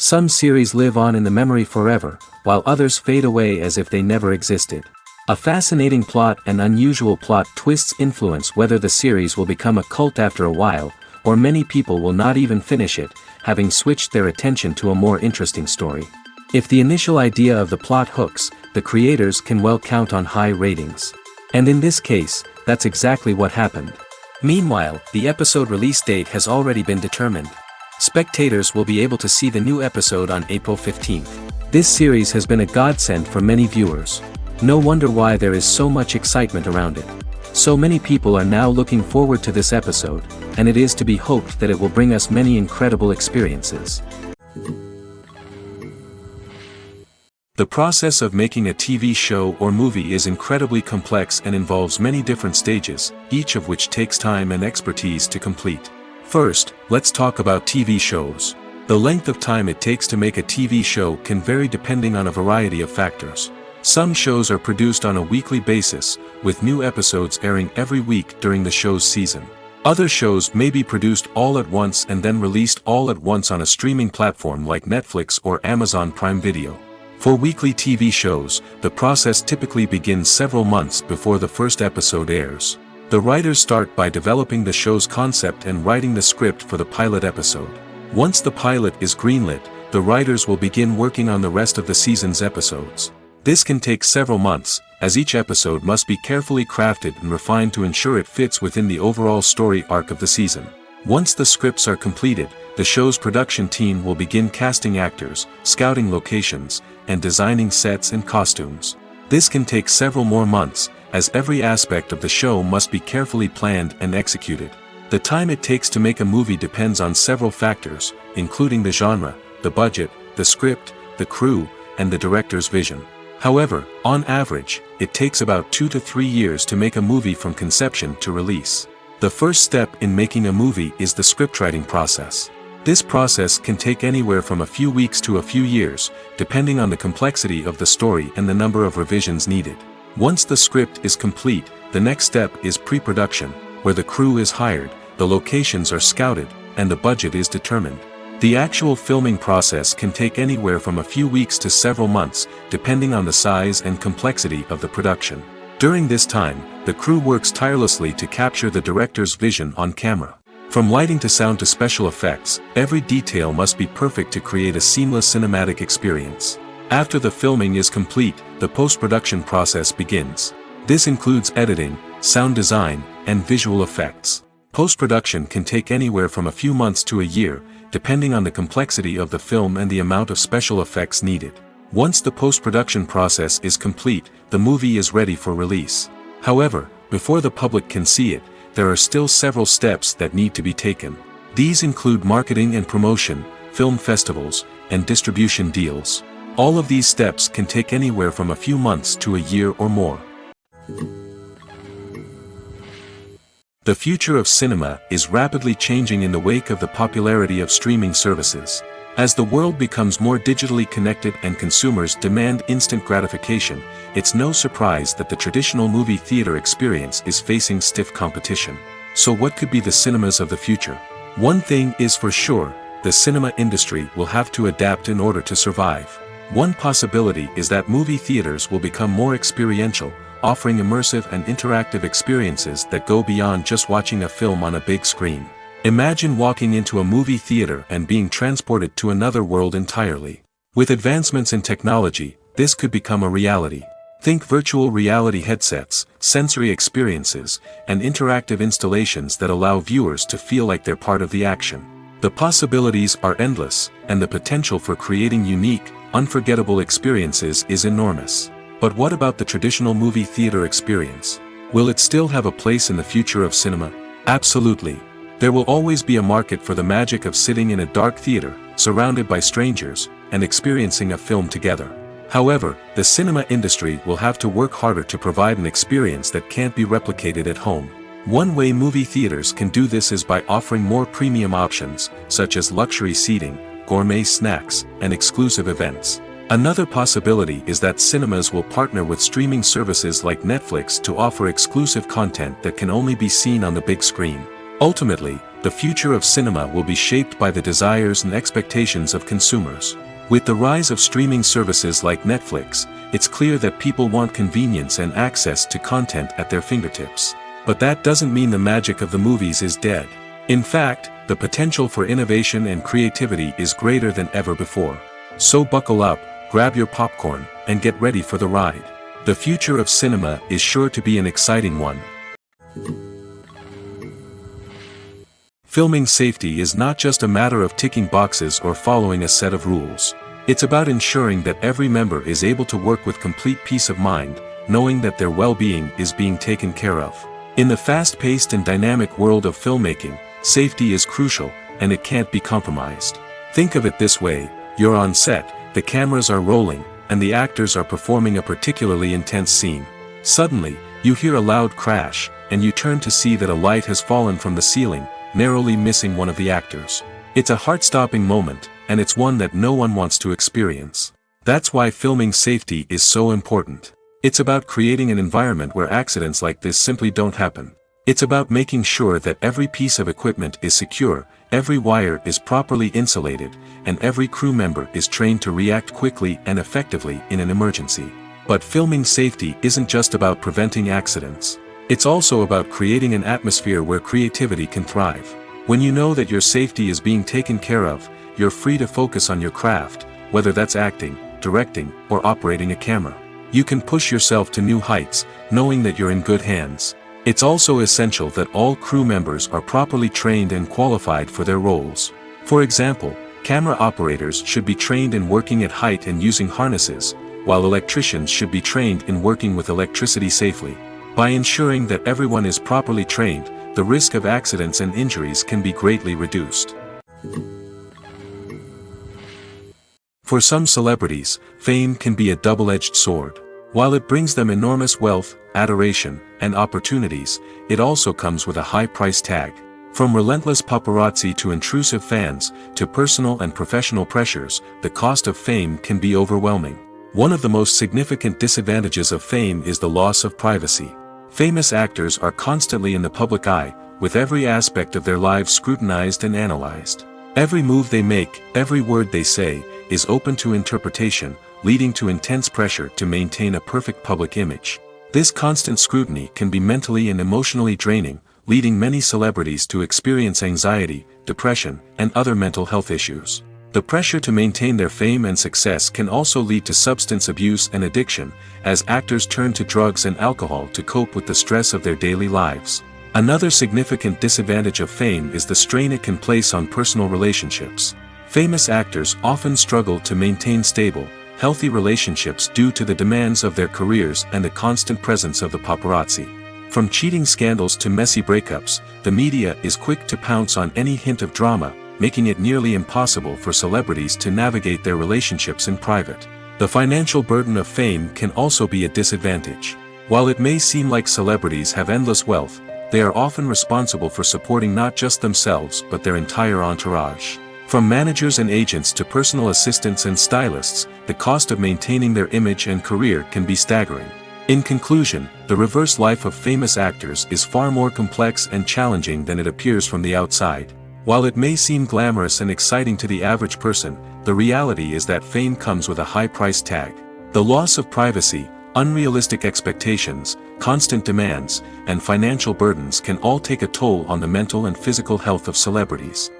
Some series live on in the memory forever, while others fade away as if they never existed. A fascinating plot and unusual plot twists influence whether the series will become a cult after a while, or many people will not even finish it, having switched their attention to a more interesting story. If the initial idea of the plot hooks, the creators can well count on high ratings. And in this case, that's exactly what happened. Meanwhile, the episode release date has already been determined. Spectators will be able to see the new episode on April 15th. This series has been a godsend for many viewers. No wonder why there is so much excitement around it. So many people are now looking forward to this episode, and it is to be hoped that it will bring us many incredible experiences. The process of making a TV show or movie is incredibly complex and involves many different stages, each of which takes time and expertise to complete. First, let's talk about TV shows. The length of time it takes to make a TV show can vary depending on a variety of factors. Some shows are produced on a weekly basis, with new episodes airing every week during the show's season. Other shows may be produced all at once and then released all at once on a streaming platform like Netflix or Amazon Prime Video. For weekly TV shows, the process typically begins several months before the first episode airs. The writers start by developing the show's concept and writing the script for the pilot episode. Once the pilot is greenlit, the writers will begin working on the rest of the season's episodes. This can take several months, as each episode must be carefully crafted and refined to ensure it fits within the overall story arc of the season. Once the scripts are completed, the show's production team will begin casting actors, scouting locations, and designing sets and costumes. This can take several more months, as every aspect of the show must be carefully planned and executed. The time it takes to make a movie depends on several factors, including the genre, the budget, the script, the crew, and the director's vision. However, on average, it takes about 2 to 3 years to make a movie from conception to release. The first step in making a movie is the scriptwriting process. This process can take anywhere from a few weeks to a few years, depending on the complexity of the story and the number of revisions needed. Once the script is complete, the next step is pre-production, where the crew is hired, the locations are scouted, and the budget is determined. The actual filming process can take anywhere from a few weeks to several months, depending on the size and complexity of the production. During this time, the crew works tirelessly to capture the director's vision on camera. From lighting to sound to special effects, every detail must be perfect to create a seamless cinematic experience. After the filming is complete, the post-production process begins. This includes editing, sound design, and visual effects. Post-production can take anywhere from a few months to a year, depending on the complexity of the film and the amount of special effects needed. Once the post-production process is complete, the movie is ready for release. However, before the public can see it, there are still several steps that need to be taken. These include marketing and promotion, film festivals, and distribution deals. All of these steps can take anywhere from a few months to a year or more. The future of cinema is rapidly changing in the wake of the popularity of streaming services. As the world becomes more digitally connected and consumers demand instant gratification, it's no surprise that the traditional movie theater experience is facing stiff competition. So what could be the cinemas of the future? One thing is for sure, the cinema industry will have to adapt in order to survive. One possibility is that movie theaters will become more experiential, offering immersive and interactive experiences that go beyond just watching a film on a big screen. Imagine walking into a movie theater and being transported to another world entirely. With advancements in technology, this could become a reality. Think virtual reality headsets, sensory experiences, and interactive installations that allow viewers to feel like they're part of the action. The possibilities are endless, and the potential for creating unique, unforgettable experiences is enormous. But what about the traditional movie theater experience? Will it still have a place in the future of cinema? Absolutely. There will always be a market for the magic of sitting in a dark theater, surrounded by strangers, and experiencing a film together. However, the cinema industry will have to work harder to provide an experience that can't be replicated at home. One way movie theaters can do this is by offering more premium options, such as luxury seating, gourmet snacks, and exclusive events. Another possibility is that cinemas will partner with streaming services like Netflix to offer exclusive content that can only be seen on the big screen. Ultimately, the future of cinema will be shaped by the desires and expectations of consumers. With the rise of streaming services like Netflix, it's clear that people want convenience and access to content at their fingertips. But that doesn't mean the magic of the movies is dead. In fact, the potential for innovation and creativity is greater than ever before. So buckle up, grab your popcorn, and get ready for the ride. The future of cinema is sure to be an exciting one. Filming safety is not just a matter of ticking boxes or following a set of rules. It's about ensuring that every member is able to work with complete peace of mind, knowing that their well-being is being taken care of. In the fast-paced and dynamic world of filmmaking, safety is crucial, and it can't be compromised. Think of it this way: you're on set, the cameras are rolling, and the actors are performing a particularly intense scene. Suddenly, you hear a loud crash, and you turn to see that a light has fallen from the ceiling, narrowly missing one of the actors. It's a heart-stopping moment, and it's one that no one wants to experience. That's why filming safety is so important. It's about creating an environment where accidents like this simply don't happen. It's about making sure that every piece of equipment is secure, every wire is properly insulated, and every crew member is trained to react quickly and effectively in an emergency. But filming safety isn't just about preventing accidents. It's also about creating an atmosphere where creativity can thrive. When you know that your safety is being taken care of, you're free to focus on your craft, whether that's acting, directing, or operating a camera. You can push yourself to new heights, knowing that you're in good hands. It's also essential that all crew members are properly trained and qualified for their roles. For example, camera operators should be trained in working at height and using harnesses, while electricians should be trained in working with electricity safely. By ensuring that everyone is properly trained, the risk of accidents and injuries can be greatly reduced. For some celebrities, fame can be a double-edged sword. While it brings them enormous wealth, adoration, and opportunities, it also comes with a high price tag. From relentless paparazzi to intrusive fans, to personal and professional pressures, the cost of fame can be overwhelming. One of the most significant disadvantages of fame is the loss of privacy. Famous actors are constantly in the public eye, with every aspect of their lives scrutinized and analyzed. Every move they make, every word they say, is open to interpretation, leading to intense pressure to maintain a perfect public image. This constant scrutiny can be mentally and emotionally draining, leading many celebrities to experience anxiety, depression, and other mental health issues. The pressure to maintain their fame and success can also lead to substance abuse and addiction, as actors turn to drugs and alcohol to cope with the stress of their daily lives. Another significant disadvantage of fame is the strain it can place on personal relationships. Famous actors often struggle to maintain stable, healthy relationships due to the demands of their careers and the constant presence of the paparazzi. From cheating scandals to messy breakups, the media is quick to pounce on any hint of drama, making it nearly impossible for celebrities to navigate their relationships in private. The financial burden of fame can also be a disadvantage. While it may seem like celebrities have endless wealth, they are often responsible for supporting not just themselves but their entire entourage. From managers and agents to personal assistants and stylists, the cost of maintaining their image and career can be staggering. In conclusion, the reverse life of famous actors is far more complex and challenging than it appears from the outside. While it may seem glamorous and exciting to the average person, the reality is that fame comes with a high price tag. The loss of privacy, unrealistic expectations, constant demands, and financial burdens can all take a toll on the mental and physical health of celebrities.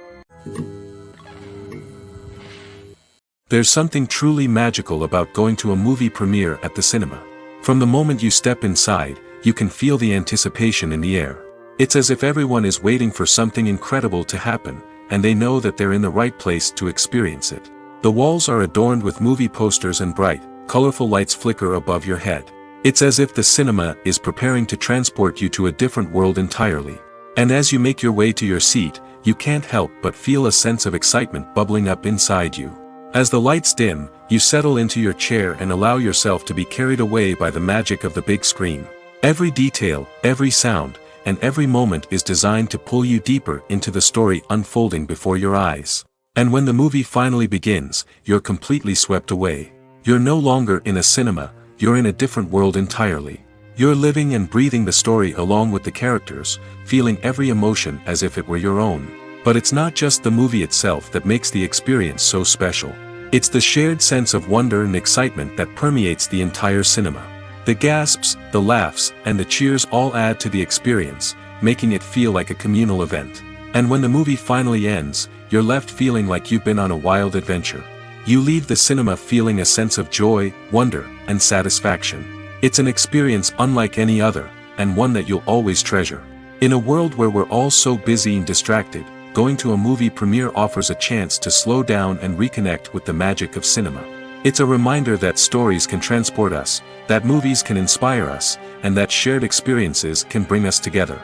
There's something truly magical about going to a movie premiere at the cinema. From the moment you step inside, you can feel the anticipation in the air. It's as if everyone is waiting for something incredible to happen, and they know that they're in the right place to experience it. The walls are adorned with movie posters and bright, colorful lights flicker above your head. It's as if the cinema is preparing to transport you to a different world entirely. And as you make your way to your seat, you can't help but feel a sense of excitement bubbling up inside you. As the lights dim, you settle into your chair and allow yourself to be carried away by the magic of the big screen. Every detail, every sound, and every moment is designed to pull you deeper into the story unfolding before your eyes. And when the movie finally begins, you're completely swept away. You're no longer in a cinema, you're in a different world entirely. You're living and breathing the story along with the characters, feeling every emotion as if it were your own. But it's not just the movie itself that makes the experience so special. It's the shared sense of wonder and excitement that permeates the entire cinema. The gasps, the laughs, and the cheers all add to the experience, making it feel like a communal event. And when the movie finally ends, you're left feeling like you've been on a wild adventure. You leave the cinema feeling a sense of joy, wonder, and satisfaction. It's an experience unlike any other, and one that you'll always treasure. In a world where we're all so busy and distracted, going to a movie premiere offers a chance to slow down and reconnect with the magic of cinema. It's a reminder that stories can transport us, that movies can inspire us, and that shared experiences can bring us together.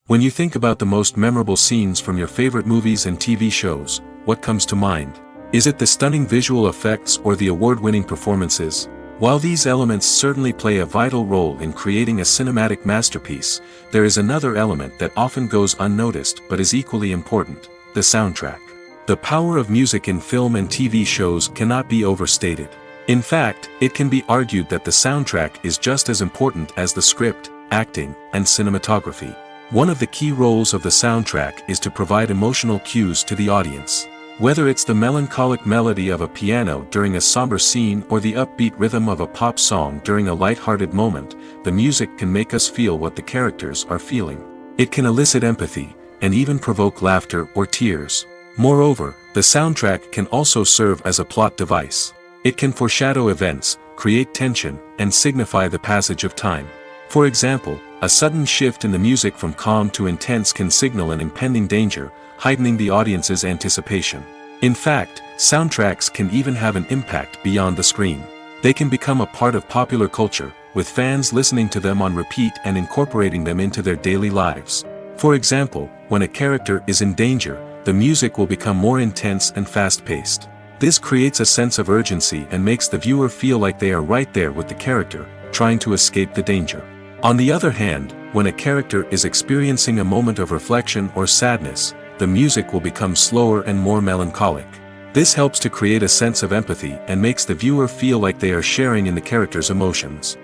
When you think about the most memorable scenes from your favorite movies and TV shows, what comes to mind? Is it the stunning visual effects or the award-winning performances? While these elements certainly play a vital role in creating a cinematic masterpiece, there is another element that often goes unnoticed but is equally important: the soundtrack. The power of music in film and TV shows cannot be overstated. In fact, it can be argued that the soundtrack is just as important as the script, acting, and cinematography. One of the key roles of the soundtrack is to provide emotional cues to the audience. Whether it's the melancholic melody of a piano during a somber scene or the upbeat rhythm of a pop song during a light-hearted moment, the music can make us feel what the characters are feeling. It can elicit empathy, and even provoke laughter or tears. Moreover, the soundtrack can also serve as a plot device. It can foreshadow events, create tension, and signify the passage of time. For example, a sudden shift in the music from calm to intense can signal an impending danger, heightening the audience's anticipation. In fact, soundtracks can even have an impact beyond the screen. They can become a part of popular culture, with fans listening to them on repeat and incorporating them into their daily lives. For example, when a character is in danger, the music will become more intense and fast-paced. This creates a sense of urgency and makes the viewer feel like they are right there with the character, trying to escape the danger. On the other hand, when a character is experiencing a moment of reflection or sadness, the music will become slower and more melancholic. This helps to create a sense of empathy and makes the viewer feel like they are sharing in the character's emotions.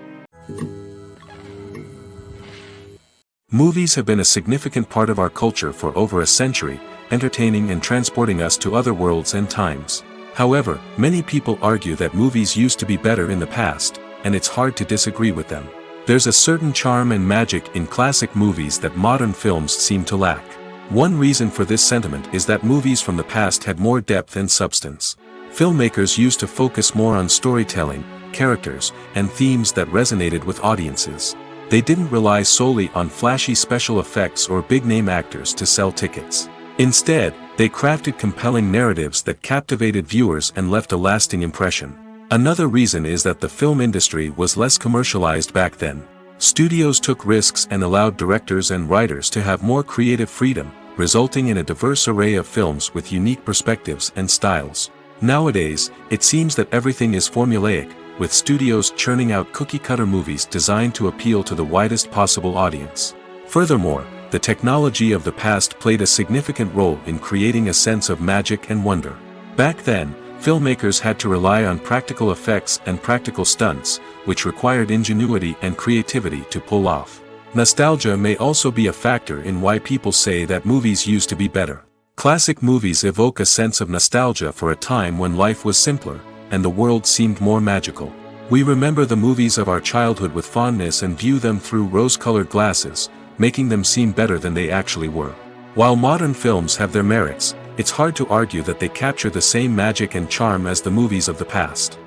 Movies have been a significant part of our culture for over a century, entertaining and transporting us to other worlds and times. However, many people argue that movies used to be better in the past, and it's hard to disagree with them. There's a certain charm and magic in classic movies that modern films seem to lack. One reason for this sentiment is that movies from the past had more depth and substance. Filmmakers used to focus more on storytelling, characters, and themes that resonated with audiences. They didn't rely solely on flashy special effects or big-name actors to sell tickets. Instead, they crafted compelling narratives that captivated viewers and left a lasting impression. Another reason is that the film industry was less commercialized back then. Studios took risks and allowed directors and writers to have more creative freedom, resulting in a diverse array of films with unique perspectives and styles. Nowadays, it seems that everything is formulaic, with studios churning out cookie-cutter movies designed to appeal to the widest possible audience. Furthermore, the technology of the past played a significant role in creating a sense of magic and wonder. Back then, filmmakers had to rely on practical effects and practical stunts, which required ingenuity and creativity to pull off. Nostalgia may also be a factor in why people say that movies used to be better. Classic movies evoke a sense of nostalgia for a time when life was simpler, and the world seemed more magical. We remember the movies of our childhood with fondness and view them through rose-colored glasses, making them seem better than they actually were. While modern films have their merits, it's hard to argue that they capture the same magic and charm as the movies of the past.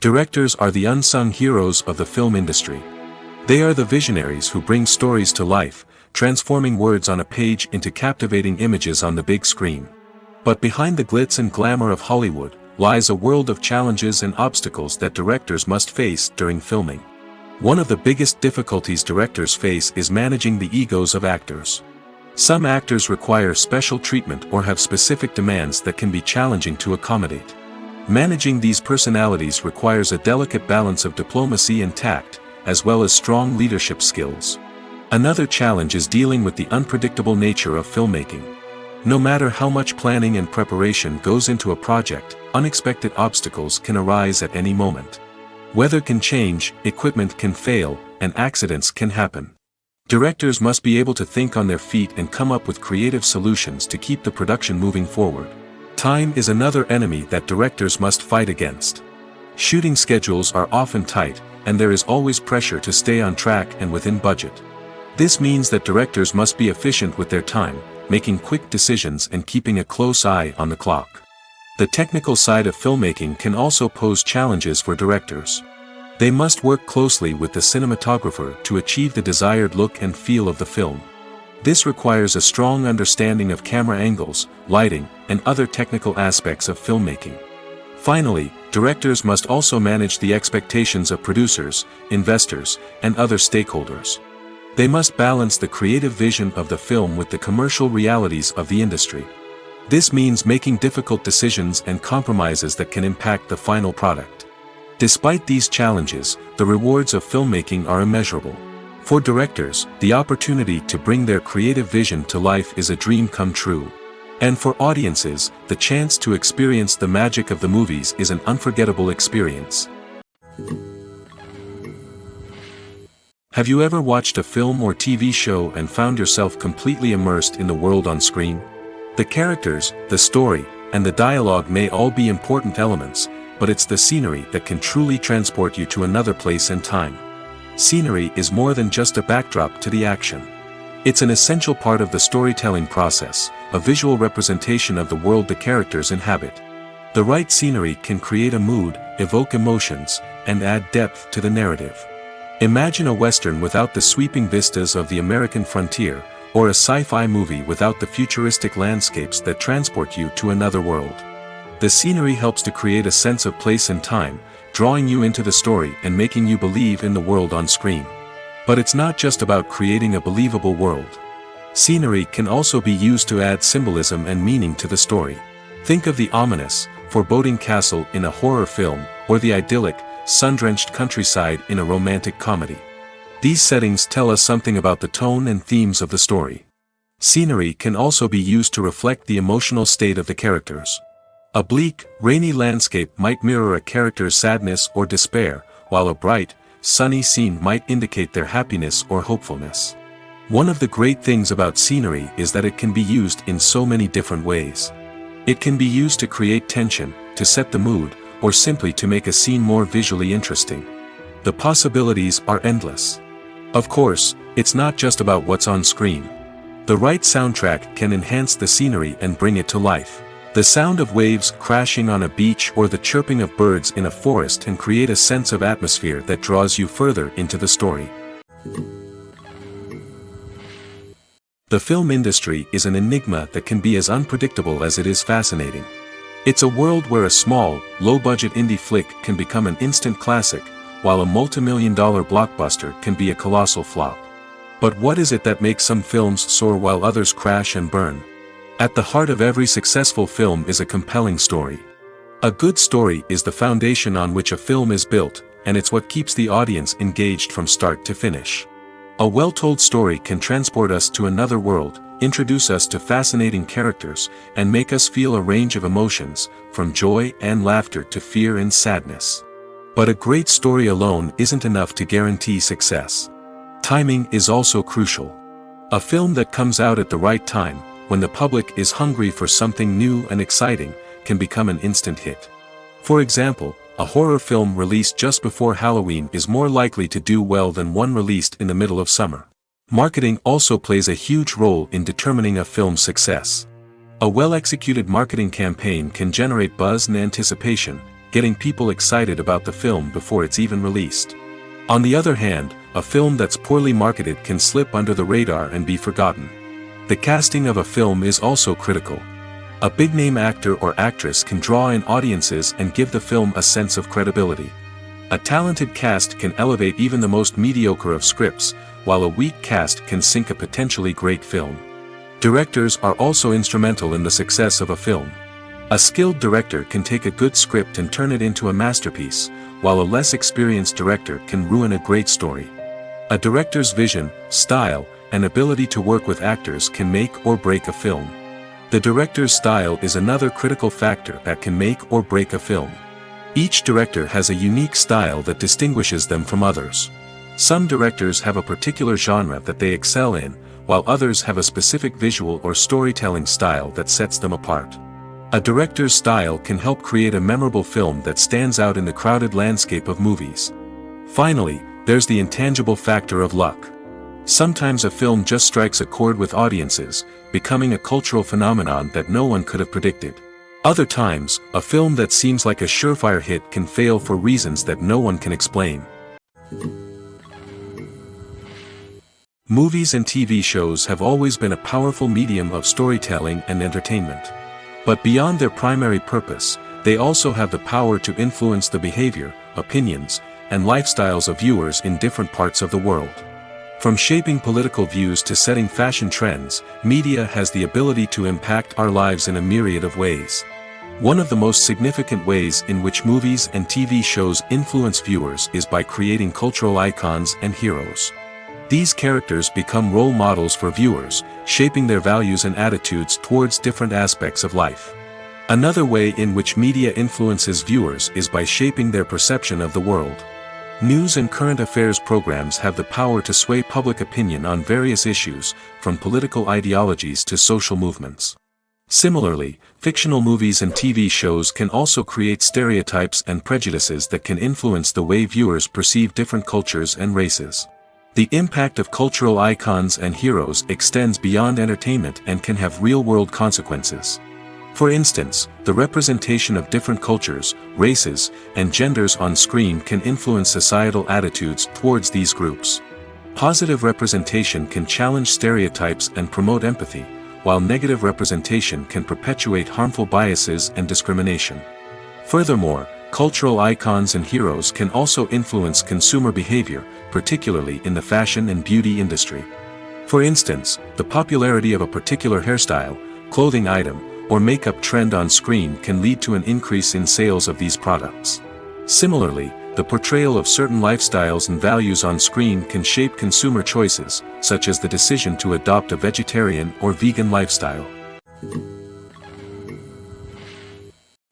Directors are the unsung heroes of the film industry. They are the visionaries who bring stories to life, transforming words on a page into captivating images on the big screen. But behind the glitz and glamour of Hollywood lies a world of challenges and obstacles that directors must face during filming. One of the biggest difficulties directors face is managing the egos of actors. Some actors require special treatment or have specific demands that can be challenging to accommodate. Managing these personalities requires a delicate balance of diplomacy and tact, as well as strong leadership skills. Another challenge is dealing with the unpredictable nature of filmmaking. No matter how much planning and preparation goes into a project, unexpected obstacles can arise at any moment. Weather can change, equipment can fail, and accidents can happen. Directors must be able to think on their feet and come up with creative solutions to keep the production moving forward. Time is another enemy that directors must fight against. Shooting schedules are often tight, and there is always pressure to stay on track and within budget. This means that directors must be efficient with their time, making quick decisions and keeping a close eye on the clock. The technical side of filmmaking can also pose challenges for directors. They must work closely with the cinematographer to achieve the desired look and feel of the film. This requires a strong understanding of camera angles, lighting, and other technical aspects of filmmaking. Finally, directors must also manage the expectations of producers, investors, and other stakeholders. They must balance the creative vision of the film with the commercial realities of the industry. This means making difficult decisions and compromises that can impact the final product. Despite these challenges, the rewards of filmmaking are immeasurable. For directors, the opportunity to bring their creative vision to life is a dream come true. And for audiences, the chance to experience the magic of the movies is an unforgettable experience. Have you ever watched a film or TV show and found yourself completely immersed in the world on screen? The characters, the story, and the dialogue may all be important elements, but it's the scenery that can truly transport you to another place and time. Scenery is more than just a backdrop to the action. It's an essential part of the storytelling process, a visual representation of the world the characters inhabit. The right scenery can create a mood, evoke emotions, and add depth to the narrative. Imagine a Western without the sweeping vistas of the American frontier, or a sci-fi movie without the futuristic landscapes that transport you to another world. The scenery helps to create a sense of place and time, drawing you into the story and making you believe in the world on screen. But it's not just about creating a believable world. Scenery can also be used to add symbolism and meaning to the story. Think of the ominous, foreboding castle in a horror film, or the idyllic, sun-drenched countryside in a romantic comedy. These settings tell us something about the tone and themes of the story. Scenery can also be used to reflect the emotional state of the characters. A bleak, rainy landscape might mirror a character's sadness or despair, while a bright, sunny scene might indicate their happiness or hopefulness. One of the great things about scenery is that it can be used in so many different ways. It can be used to create tension, to set the mood, or simply to make a scene more visually interesting. The possibilities are endless. Of course, it's not just about what's on screen. The right soundtrack can enhance the scenery and bring it to life. The sound of waves crashing on a beach or the chirping of birds in a forest can create a sense of atmosphere that draws you further into the story. The film industry is an enigma that can be as unpredictable as it is fascinating. It's a world where a small, low-budget indie flick can become an instant classic, while a multi-million-dollar blockbuster can be a colossal flop. But what is it that makes some films soar while others crash and burn? At the heart of every successful film is a compelling story. A good story is the foundation on which a film is built, and it's what keeps the audience engaged from start to finish. A well-told story can transport us to another world, introduce us to fascinating characters, and make us feel a range of emotions, from joy and laughter to fear and sadness. But a great story alone isn't enough to guarantee success. Timing is also crucial. A film that comes out at the right time, when the public is hungry for something new and exciting, can become an instant hit. For example, a horror film released just before Halloween is more likely to do well than one released in the middle of summer. Marketing also plays a huge role in determining a film's success. A well-executed marketing campaign can generate buzz and anticipation, getting people excited about the film before it's even released. On the other hand, a film that's poorly marketed can slip under the radar and be forgotten. The casting of a film is also critical. A big-name actor or actress can draw in audiences and give the film a sense of credibility. A talented cast can elevate even the most mediocre of scripts, while a weak cast can sink a potentially great film. Directors are also instrumental in the success of a film. A skilled director can take a good script and turn it into a masterpiece, while a less experienced director can ruin a great story. A director's vision, style, and ability to work with actors can make or break a film. The director's style is another critical factor that can make or break a film. Each director has a unique style that distinguishes them from others. Some directors have a particular genre that they excel in, while others have a specific visual or storytelling style that sets them apart. A director's style can help create a memorable film that stands out in the crowded landscape of movies. Finally, there's the intangible factor of luck. Sometimes a film just strikes a chord with audiences, becoming a cultural phenomenon that no one could have predicted. Other times, a film that seems like a surefire hit can fail for reasons that no one can explain. Movies and TV shows have always been a powerful medium of storytelling and entertainment. But beyond their primary purpose, they also have the power to influence the behavior, opinions, and lifestyles of viewers in different parts of the world. From shaping political views to setting fashion trends, media has the ability to impact our lives in a myriad of ways. One of the most significant ways in which movies and TV shows influence viewers is by creating cultural icons and heroes. These characters become role models for viewers, shaping their values and attitudes towards different aspects of life. Another way in which media influences viewers is by shaping their perception of the world. News and current affairs programs have the power to sway public opinion on various issues, from political ideologies to social movements. Similarly, fictional movies and TV shows can also create stereotypes and prejudices that can influence the way viewers perceive different cultures and races. The impact of cultural icons and heroes extends beyond entertainment and can have real-world consequences. For instance, the representation of different cultures, races, and genders on screen can influence societal attitudes towards these groups. Positive representation can challenge stereotypes and promote empathy, while negative representation can perpetuate harmful biases and discrimination. Furthermore, cultural icons and heroes can also influence consumer behavior, particularly in the fashion and beauty industry. For instance, the popularity of a particular hairstyle, clothing item, or makeup trend on screen can lead to an increase in sales of these products. Similarly, the portrayal of certain lifestyles and values on screen can shape consumer choices, such as the decision to adopt a vegetarian or vegan lifestyle.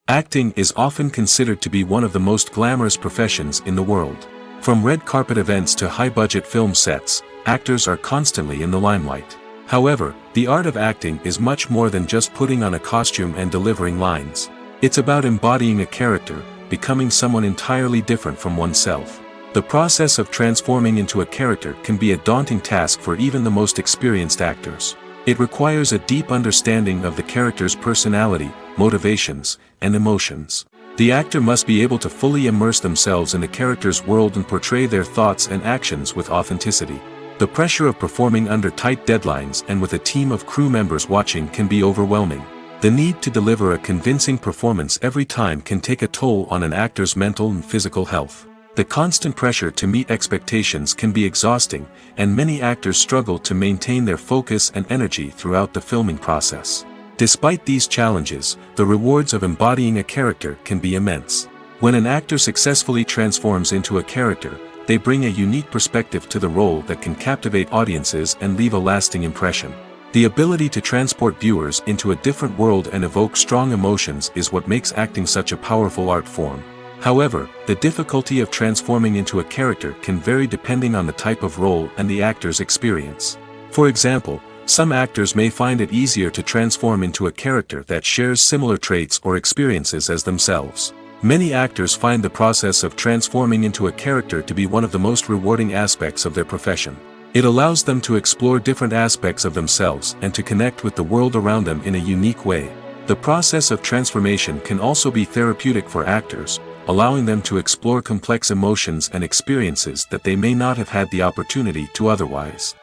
Acting is often considered to be one of the most glamorous professions in the world. From red carpet events to high-budget film sets, actors are constantly in the limelight. However, the art of acting is much more than just putting on a costume and delivering lines. It's about embodying a character, becoming someone entirely different from oneself. The process of transforming into a character can be a daunting task for even the most experienced actors. It requires a deep understanding of the character's personality, motivations, and emotions. The actor must be able to fully immerse themselves in the character's world and portray their thoughts and actions with authenticity. The pressure of performing under tight deadlines and with a team of crew members watching can be overwhelming. The need to deliver a convincing performance every time can take a toll on an actor's mental and physical health. The constant pressure to meet expectations can be exhausting, and many actors struggle to maintain their focus and energy throughout the filming process. Despite these challenges, the rewards of embodying a character can be immense. When an actor successfully transforms into a character, they bring a unique perspective to the role that can captivate audiences and leave a lasting impression. The ability to transport viewers into a different world and evoke strong emotions is what makes acting such a powerful art form. However, the difficulty of transforming into a character can vary depending on the type of role and the actor's experience. For example, some actors may find it easier to transform into a character that shares similar traits or experiences as themselves. Many actors find the process of transforming into a character to be one of the most rewarding aspects of their profession. It allows them to explore different aspects of themselves and to connect with the world around them in a unique way. The process of transformation can also be therapeutic for actors, allowing them to explore complex emotions and experiences that they may not have had the opportunity to otherwise.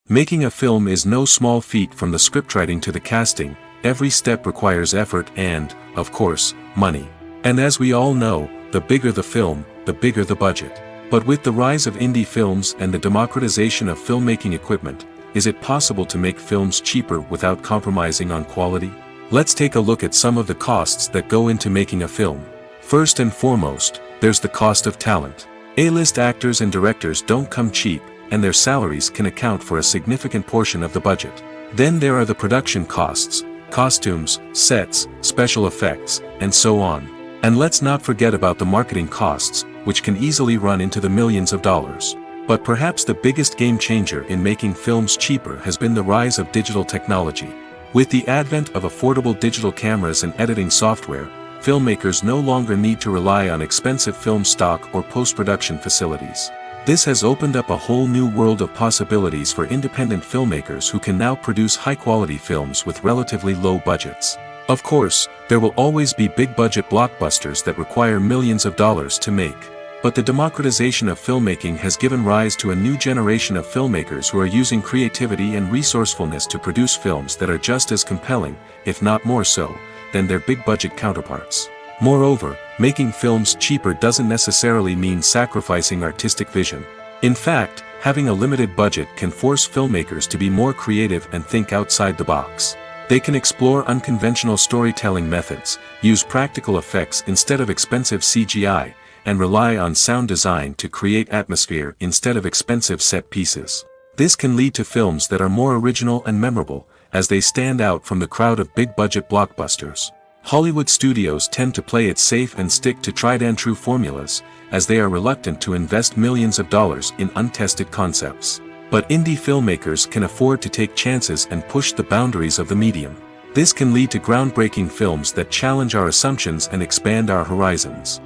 Making a film is no small feat. From the scriptwriting to the casting, every step requires effort and, of course, money. And as we all know, the bigger the film, the bigger the budget. But with the rise of indie films and the democratization of filmmaking equipment, is it possible to make films cheaper without compromising on quality? Let's take a look at some of the costs that go into making a film. First and foremost, there's the cost of talent. A-list actors and directors don't come cheap, and their salaries can account for a significant portion of the budget. Then there are the production costs, costumes, sets, special effects, and so on. And let's not forget about the marketing costs, which can easily run into the millions of dollars. But perhaps the biggest game changer in making films cheaper has been the rise of digital technology. With the advent of affordable digital cameras and editing software, filmmakers no longer need to rely on expensive film stock or post-production facilities. This has opened up a whole new world of possibilities for independent filmmakers who can now produce high-quality films with relatively low budgets. Of course, there will always be big-budget blockbusters that require millions of dollars to make. But the democratization of filmmaking has given rise to a new generation of filmmakers who are using creativity and resourcefulness to produce films that are just as compelling, if not more so, than their big-budget counterparts. Moreover, making films cheaper doesn't necessarily mean sacrificing artistic vision. In fact, having a limited budget can force filmmakers to be more creative and think outside the box. They can explore unconventional storytelling methods, use practical effects instead of expensive CGI, and rely on sound design to create atmosphere instead of expensive set pieces. This can lead to films that are more original and memorable, as they stand out from the crowd of big-budget blockbusters. Hollywood studios tend to play it safe and stick to tried-and-true formulas, as they are reluctant to invest millions of dollars in untested concepts. But indie filmmakers can afford to take chances and push the boundaries of the medium. This can lead to groundbreaking films that challenge our assumptions and expand our horizons.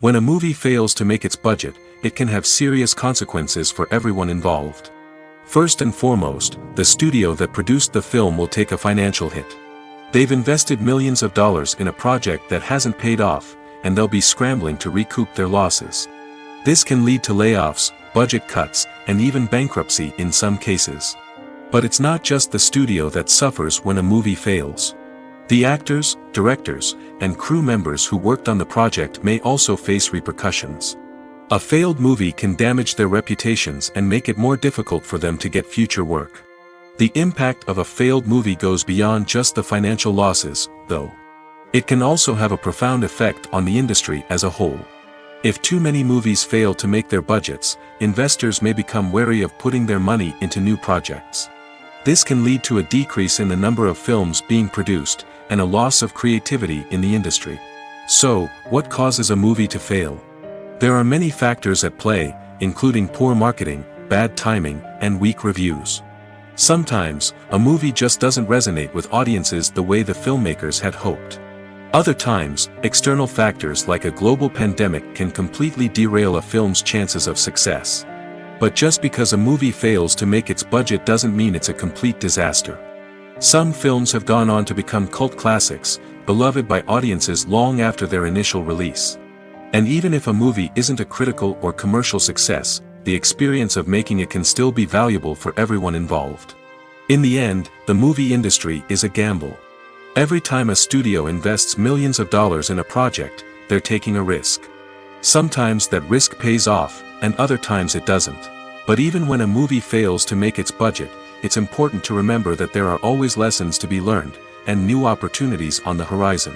When a movie fails to make its budget, it can have serious consequences for everyone involved. First and foremost, the studio that produced the film will take a financial hit. They've invested millions of dollars in a project that hasn't paid off, and they'll be scrambling to recoup their losses. This can lead to layoffs, budget cuts, and even bankruptcy in some cases. But it's not just the studio that suffers when a movie fails. The actors, directors, and crew members who worked on the project may also face repercussions. A failed movie can damage their reputations and make it more difficult for them to get future work. The impact of a failed movie goes beyond just the financial losses, though. It can also have a profound effect on the industry as a whole. If too many movies fail to make their budgets, investors may become wary of putting their money into new projects. This can lead to a decrease in the number of films being produced, and a loss of creativity in the industry. So, what causes a movie to fail? There are many factors at play, including poor marketing, bad timing, and weak reviews. Sometimes, a movie just doesn't resonate with audiences the way the filmmakers had hoped. Other times, external factors like a global pandemic can completely derail a film's chances of success. But just because a movie fails to make its budget doesn't mean it's a complete disaster. Some films have gone on to become cult classics, beloved by audiences long after their initial release. And even if a movie isn't a critical or commercial success, the experience of making it can still be valuable for everyone involved. In the end, the movie industry is a gamble. Every time a studio invests millions of dollars in a project, they're taking a risk. Sometimes that risk pays off, and other times it doesn't. But even when a movie fails to make its budget, it's important to remember that there are always lessons to be learned, and new opportunities on the horizon.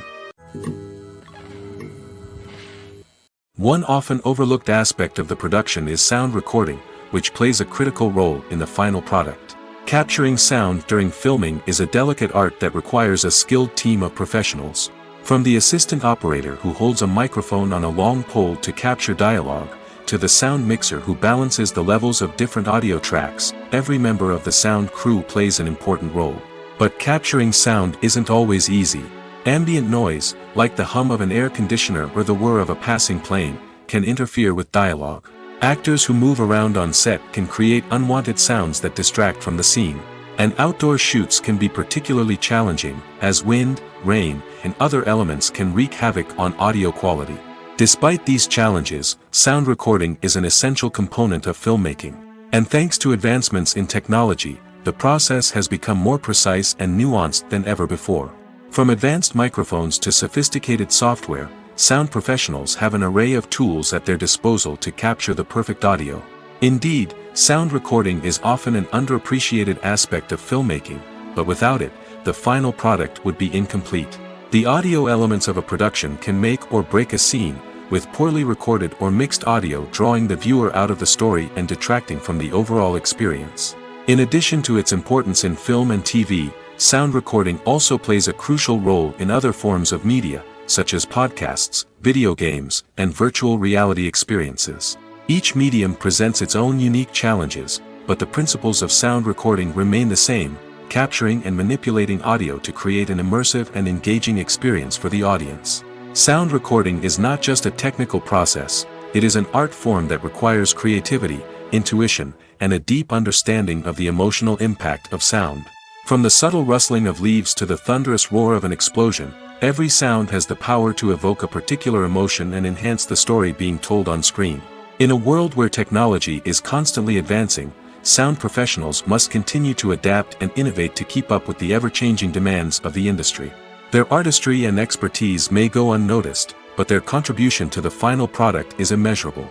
One often overlooked aspect of the production is sound recording, which plays a critical role in the final product. Capturing sound during filming is a delicate art that requires a skilled team of professionals. From the assistant operator who holds a microphone on a long pole to capture dialogue, to the sound mixer who balances the levels of different audio tracks, every member of the sound crew plays an important role. But capturing sound isn't always easy. Ambient noise, like the hum of an air conditioner or the whir of a passing plane, can interfere with dialogue. Actors who move around on set can create unwanted sounds that distract from the scene. And outdoor shoots can be particularly challenging, as wind, rain, and other elements can wreak havoc on audio quality. Despite these challenges, sound recording is an essential component of filmmaking. And thanks to advancements in technology, the process has become more precise and nuanced than ever before. From advanced microphones to sophisticated software, sound professionals have an array of tools at their disposal to capture the perfect audio. Indeed, sound recording is often an underappreciated aspect of filmmaking, but without it, the final product would be incomplete. The audio elements of a production can make or break a scene, with poorly recorded or mixed audio drawing the viewer out of the story and detracting from the overall experience. In addition to its importance in film and TV, sound recording also plays a crucial role in other forms of media, such as podcasts, video games, and virtual reality experiences. Each medium presents its own unique challenges, but the principles of sound recording remain the same, capturing and manipulating audio to create an immersive and engaging experience for the audience. Sound recording is not just a technical process, it is an art form that requires creativity, intuition, and a deep understanding of the emotional impact of sound. From the subtle rustling of leaves to the thunderous roar of an explosion, every sound has the power to evoke a particular emotion and enhance the story being told on screen. In a world where technology is constantly advancing, sound professionals must continue to adapt and innovate to keep up with the ever-changing demands of the industry. Their artistry and expertise may go unnoticed, but their contribution to the final product is immeasurable.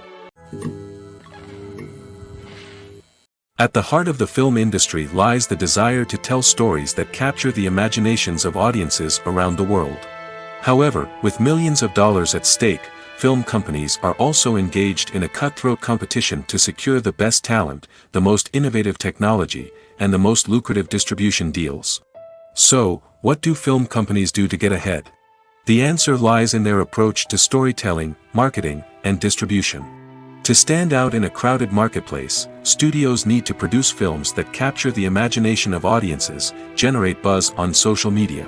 At the heart of the film industry lies the desire to tell stories that capture the imaginations of audiences around the world. However, with millions of dollars at stake, film companies are also engaged in a cutthroat competition to secure the best talent, the most innovative technology, and the most lucrative distribution deals. So, what do film companies do to get ahead? The answer lies in their approach to storytelling, marketing, and distribution. To stand out in a crowded marketplace, studios need to produce films that capture the imagination of audiences, generate buzz on social media.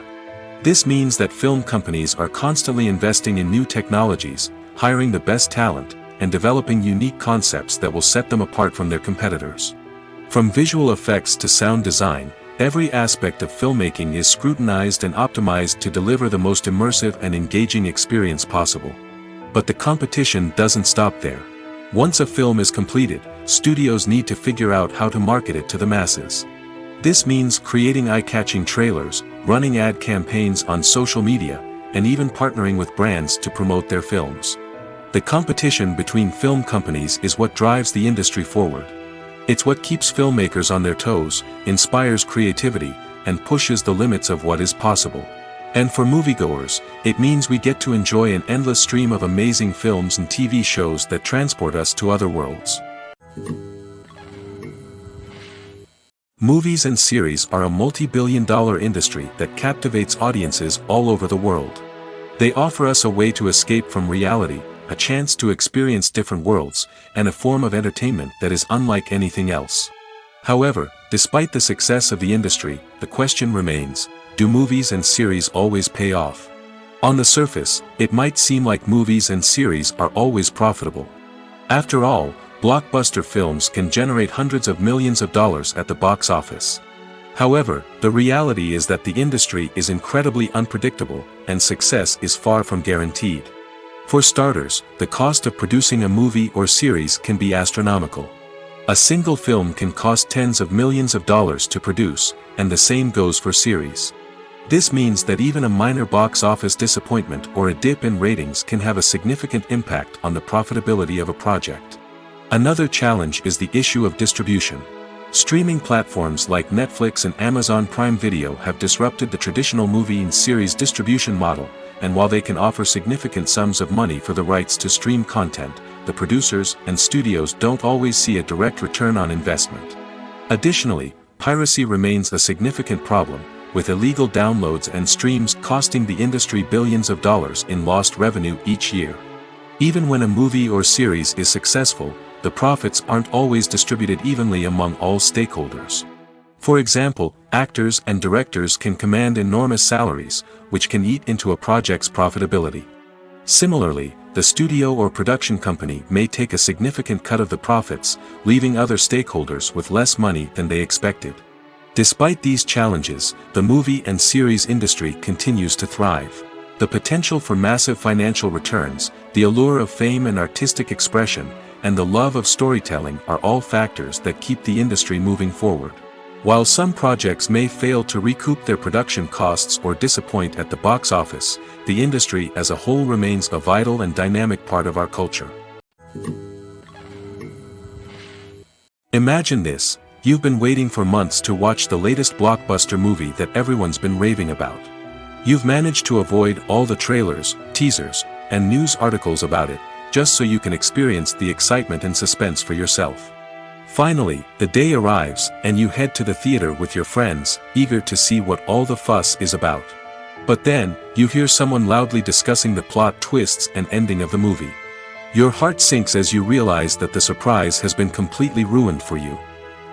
This means that film companies are constantly investing in new technologies, hiring the best talent, and developing unique concepts that will set them apart from their competitors. From visual effects to sound design, every aspect of filmmaking is scrutinized and optimized to deliver the most immersive and engaging experience possible. But the competition doesn't stop there. Once a film is completed, studios need to figure out how to market it to the masses. This means creating eye-catching trailers, running ad campaigns on social media, and even partnering with brands to promote their films. The competition between film companies is what drives the industry forward. It's what keeps filmmakers on their toes, inspires creativity, and pushes the limits of what is possible. And for moviegoers, it means we get to enjoy an endless stream of amazing films and TV shows that transport us to other worlds. Movies and series are a multi-billion-dollar industry that captivates audiences all over the world. They offer us a way to escape from reality, a chance to experience different worlds, and a form of entertainment that is unlike anything else. However, despite the success of the industry, the question remains, do movies and series always pay off? On the surface, it might seem like movies and series are always profitable. After all, blockbuster films can generate hundreds of millions of dollars at the box office. However, the reality is that the industry is incredibly unpredictable, and success is far from guaranteed. For starters, the cost of producing a movie or series can be astronomical. A single film can cost tens of millions of dollars to produce, and the same goes for series. This means that even a minor box office disappointment or a dip in ratings can have a significant impact on the profitability of a project. Another challenge is the issue of distribution. Streaming platforms like Netflix and Amazon Prime Video have disrupted the traditional movie and series distribution model, and while they can offer significant sums of money for the rights to stream content, the producers and studios don't always see a direct return on investment. Additionally, piracy remains a significant problem, with illegal downloads and streams costing the industry billions of dollars in lost revenue each year. Even when a movie or series is successful, the profits aren't always distributed evenly among all stakeholders. For example, actors and directors can command enormous salaries, which can eat into a project's profitability. Similarly, the studio or production company may take a significant cut of the profits, leaving other stakeholders with less money than they expected. Despite these challenges, the movie and series industry continues to thrive. The potential for massive financial returns, the allure of fame and artistic expression, and the love of storytelling are all factors that keep the industry moving forward. While some projects may fail to recoup their production costs or disappoint at the box office, the industry as a whole remains a vital and dynamic part of our culture. Imagine this. You've been waiting for months to watch the latest blockbuster movie that everyone's been raving about. You've managed to avoid all the trailers, teasers, and news articles about it, just so you can experience the excitement and suspense for yourself. Finally, the day arrives, and you head to the theater with your friends, eager to see what all the fuss is about. But then, you hear someone loudly discussing the plot twists and ending of the movie. Your heart sinks as you realize that the surprise has been completely ruined for you.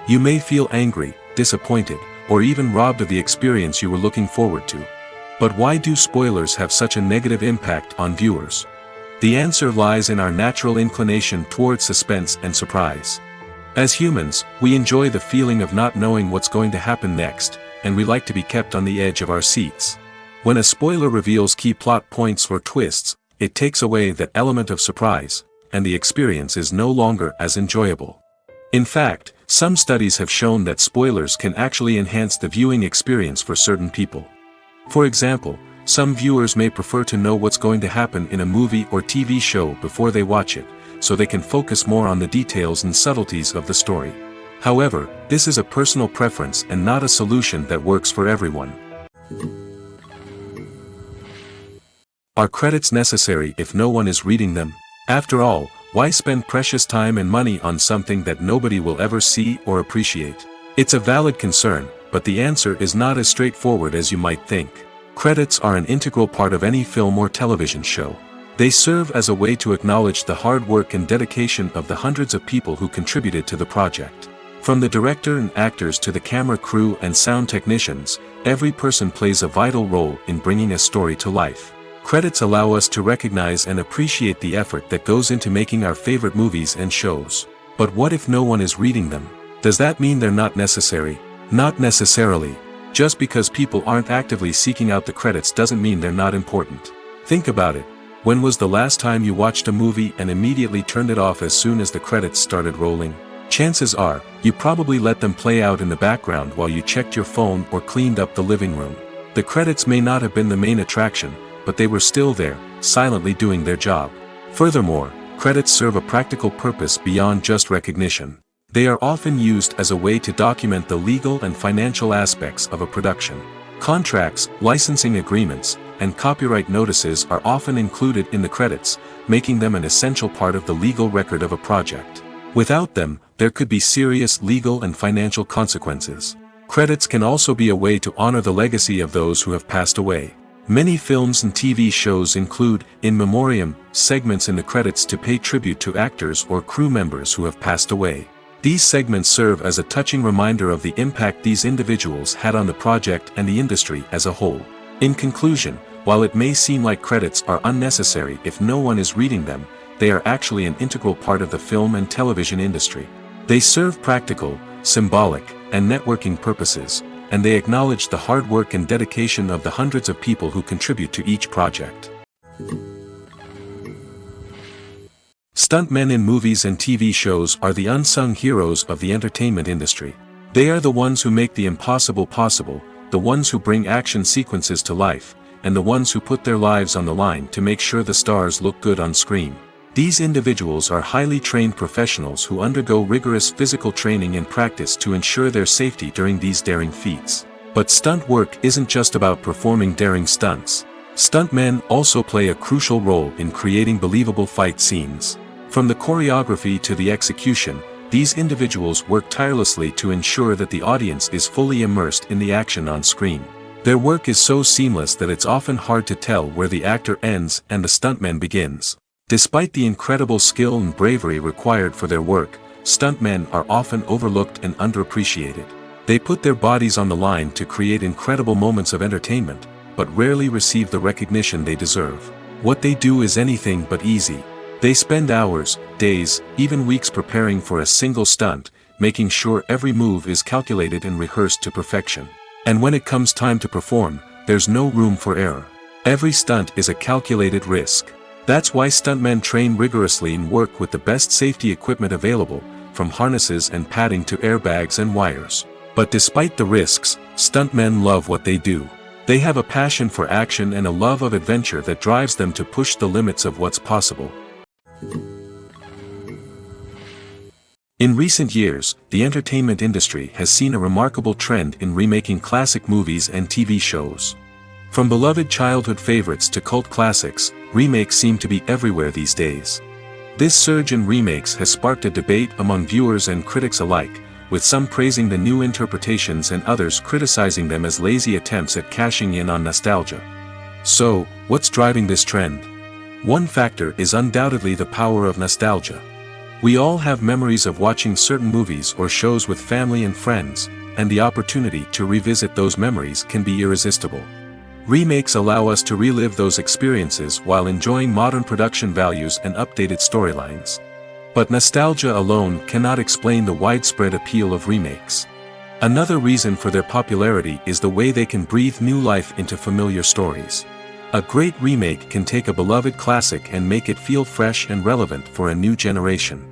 You may feel angry, disappointed, or even robbed of the experience you were looking forward to. But why do spoilers have such a negative impact on viewers? The answer lies in our natural inclination toward suspense and surprise. As humans, we enjoy the feeling of not knowing what's going to happen next, and we like to be kept on the edge of our seats. When a spoiler reveals key plot points or twists, it takes away that element of surprise, and the experience is no longer as enjoyable. In fact, some studies have shown that spoilers can actually enhance the viewing experience for certain people. For example, some viewers may prefer to know what's going to happen in a movie or TV show before they watch it, so they can focus more on the details and subtleties of the story. However, this is a personal preference and not a solution that works for everyone. Are credits necessary if no one is reading them? After all, why spend precious time and money on something that nobody will ever see or appreciate? It's a valid concern, but the answer is not as straightforward as you might think. Credits are an integral part of any film or television show. They serve as a way to acknowledge the hard work and dedication of the hundreds of people who contributed to the project. From the director and actors to the camera crew and sound technicians, every person plays a vital role in bringing a story to life. Credits allow us to recognize and appreciate the effort that goes into making our favorite movies and shows. But what if no one is reading them? Does that mean they're not necessary? Not necessarily. Just because people aren't actively seeking out the credits doesn't mean they're not important. Think about it. When was the last time you watched a movie and immediately turned it off as soon as the credits started rolling? Chances are, you probably let them play out in the background while you checked your phone or cleaned up the living room. The credits may not have been the main attraction, but they were still there, silently doing their job. Furthermore, credits serve a practical purpose beyond just recognition. They are often used as a way to document the legal and financial aspects of a production. Contracts, licensing agreements, and copyright notices are often included in the credits, making them an essential part of the legal record of a project. Without them, there could be serious legal and financial consequences. Credits can also be a way to honor the legacy of those who have passed away. Many films and TV shows include, in memoriam, segments in the credits to pay tribute to actors or crew members who have passed away. These segments serve as a touching reminder of the impact these individuals had on the project and the industry as a whole. In conclusion, while it may seem like credits are unnecessary if no one is reading them, they are actually an integral part of the film and television industry. They serve practical, symbolic, and networking purposes, and they acknowledge the hard work and dedication of the hundreds of people who contribute to each project. Stuntmen in movies and TV shows are the unsung heroes of the entertainment industry. They are the ones who make the impossible possible, the ones who bring action sequences to life, and the ones who put their lives on the line to make sure the stars look good on screen. These individuals are highly trained professionals who undergo rigorous physical training and practice to ensure their safety during these daring feats. But stunt work isn't just about performing daring stunts. Stuntmen also play a crucial role in creating believable fight scenes. From the choreography to the execution, these individuals work tirelessly to ensure that the audience is fully immersed in the action on screen. Their work is so seamless that it's often hard to tell where the actor ends and the stuntman begins. Despite the incredible skill and bravery required for their work, stuntmen are often overlooked and underappreciated. They put their bodies on the line to create incredible moments of entertainment, but rarely receive the recognition they deserve. What they do is anything but easy. They spend hours, days, even weeks preparing for a single stunt, making sure every move is calculated and rehearsed to perfection. And when it comes time to perform, there's no room for error. Every stunt is a calculated risk. That's why stuntmen train rigorously and work with the best safety equipment available, from harnesses and padding to airbags and wires. But despite the risks, stuntmen love what they do. They have a passion for action and a love of adventure that drives them to push the limits of what's possible. In recent years, the entertainment industry has seen a remarkable trend in remaking classic movies and TV shows. From beloved childhood favorites to cult classics, remakes seem to be everywhere these days. This surge in remakes has sparked a debate among viewers and critics alike, with some praising the new interpretations and others criticizing them as lazy attempts at cashing in on nostalgia. So, what's driving this trend? One factor is undoubtedly the power of nostalgia. We all have memories of watching certain movies or shows with family and friends, and the opportunity to revisit those memories can be irresistible. Remakes allow us to relive those experiences while enjoying modern production values and updated storylines. But nostalgia alone cannot explain the widespread appeal of remakes. Another reason for their popularity is the way they can breathe new life into familiar stories. A great remake can take a beloved classic and make it feel fresh and relevant for a new generation.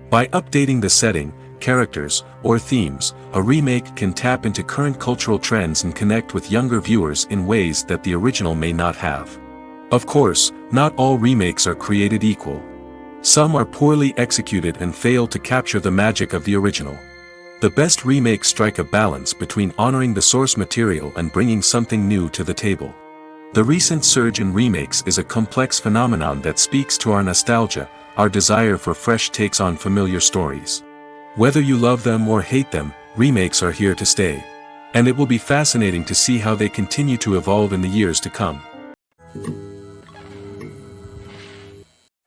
By updating the setting, characters, or themes, a remake can tap into current cultural trends and connect with younger viewers in ways that the original may not have. Of course, not all remakes are created equal. Some are poorly executed and fail to capture the magic of the original. The best remakes strike a balance between honoring the source material and bringing something new to the table. The recent surge in remakes is a complex phenomenon that speaks to our nostalgia, our desire for fresh takes on familiar stories. Whether you love them or hate them, remakes are here to stay. And it will be fascinating to see how they continue to evolve in the years to come.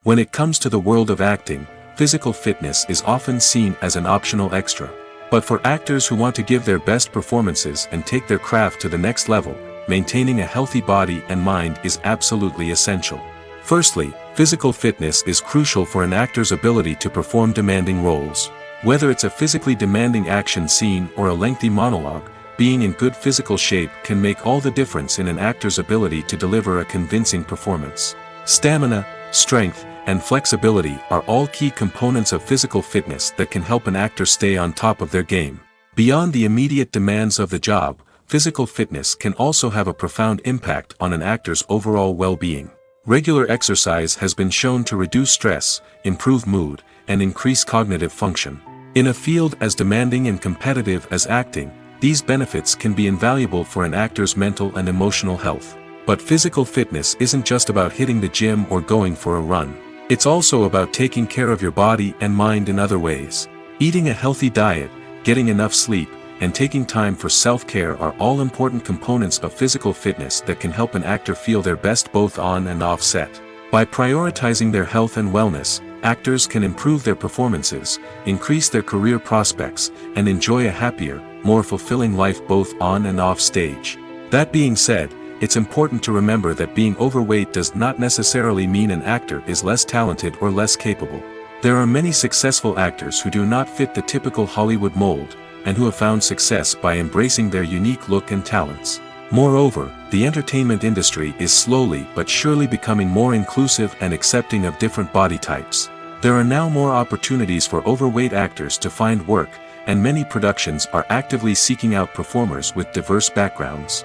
When it comes to the world of acting, physical fitness is often seen as an optional extra. But for actors who want to give their best performances and take their craft to the next level, maintaining a healthy body and mind is absolutely essential. Firstly, physical fitness is crucial for an actor's ability to perform demanding roles. Whether it's a physically demanding action scene or a lengthy monologue, being in good physical shape can make all the difference in an actor's ability to deliver a convincing performance. Stamina, strength, and flexibility are all key components of physical fitness that can help an actor stay on top of their game. Beyond the immediate demands of the job, physical fitness can also have a profound impact on an actor's overall well-being. Regular exercise has been shown to reduce stress, improve mood, and increase cognitive function. In a field as demanding and competitive as acting, these benefits can be invaluable for an actor's mental and emotional health. But physical fitness isn't just about hitting the gym or going for a run. It's also about taking care of your body and mind in other ways. Eating a healthy diet, getting enough sleep, and taking time for self-care are all important components of physical fitness that can help an actor feel their best both on and off set. By prioritizing their health and wellness, actors can improve their performances, increase their career prospects, and enjoy a happier, more fulfilling life both on and off stage. That being said, it's important to remember that being overweight does not necessarily mean an actor is less talented or less capable. There are many successful actors who do not fit the typical Hollywood mold, and who have found success by embracing their unique look and talents. Moreover, the entertainment industry is slowly but surely becoming more inclusive and accepting of different body types. There are now more opportunities for overweight actors to find work, and many productions are actively seeking out performers with diverse backgrounds.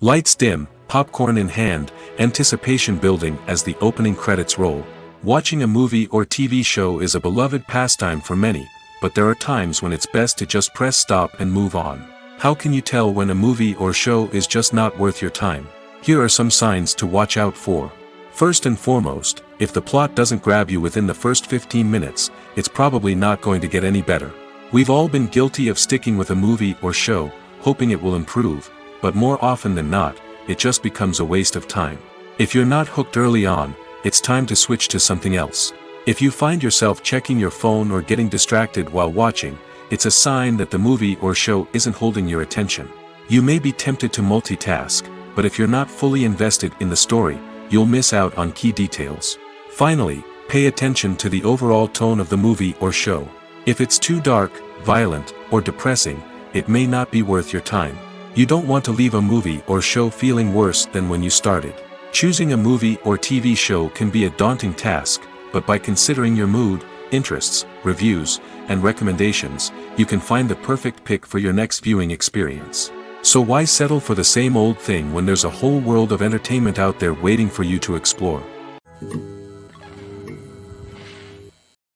Lights dim, popcorn in hand, anticipation building as the opening credits roll. Watching a movie or TV show is a beloved pastime for many, but there are times when it's best to just press stop and move on. How can you tell when a movie or show is just not worth your time? Here are some signs to watch out for. First and foremost, if the plot doesn't grab you within the first 15 minutes, it's probably not going to get any better. We've all been guilty of sticking with a movie or show, hoping it will improve, but more often than not, it just becomes a waste of time. If you're not hooked early on, it's time to switch to something else. If you find yourself checking your phone or getting distracted while watching, it's a sign that the movie or show isn't holding your attention. You may be tempted to multitask, but if you're not fully invested in the story, you'll miss out on key details. Finally, pay attention to the overall tone of the movie or show. If it's too dark, violent, or depressing, it may not be worth your time. You don't want to leave a movie or show feeling worse than when you started. Choosing a movie or TV show can be a daunting task, but by considering your mood, interests, reviews, and recommendations, you can find the perfect pick for your next viewing experience. So why settle for the same old thing when there's a whole world of entertainment out there waiting for you to explore?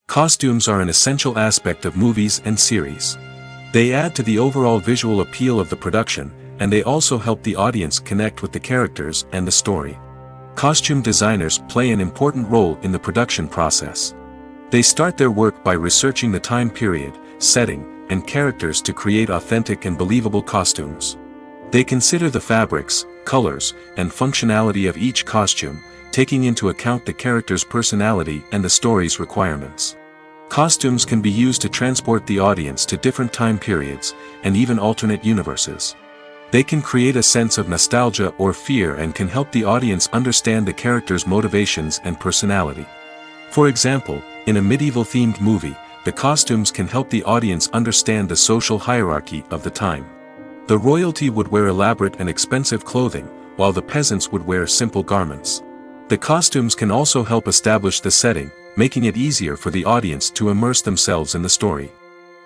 Costumes are an essential aspect of movies and series. They add to the overall visual appeal of the production, and they also help the audience connect with the characters and the story. Costume designers play an important role in the production process. They start their work by researching the time period, setting, and characters to create authentic and believable costumes. They consider the fabrics, colors, and functionality of each costume, taking into account the character's personality and the story's requirements. Costumes can be used to transport the audience to different time periods, and even alternate universes. They can create a sense of nostalgia or fear and can help the audience understand the character's motivations and personality. For example, in a medieval-themed movie, the costumes can help the audience understand the social hierarchy of the time. The royalty would wear elaborate and expensive clothing, while the peasants would wear simple garments. The costumes can also help establish the setting, making it easier for the audience to immerse themselves in the story.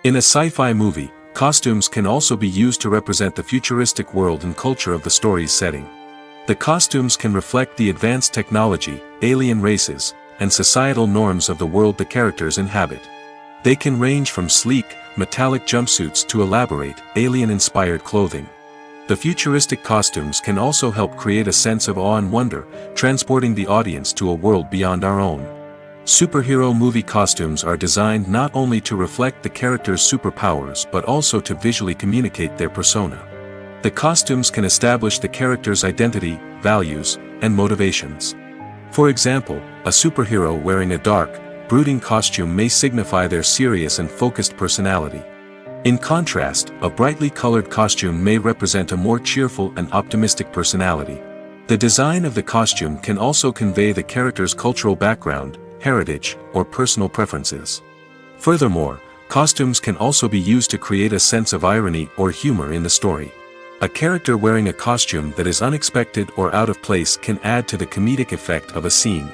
In a sci-fi movie, costumes can also be used to represent the futuristic world and culture of the story's setting. The costumes can reflect the advanced technology, alien races, and societal norms of the world the characters inhabit. They can range from sleek, metallic jumpsuits to elaborate, alien-inspired clothing. The futuristic costumes can also help create a sense of awe and wonder, transporting the audience to a world beyond our own. Superhero movie costumes are designed not only to reflect the character's superpowers but also to visually communicate their persona. The costumes can establish the character's identity, values, and motivations. For example, a superhero wearing a dark, brooding costume may signify their serious and focused personality. In contrast, a brightly colored costume may represent a more cheerful and optimistic personality. The design of the costume can also convey the character's cultural background, heritage, or personal preferences. Furthermore, costumes can also be used to create a sense of irony or humor in the story. A character wearing a costume that is unexpected or out of place can add to the comedic effect of a scene.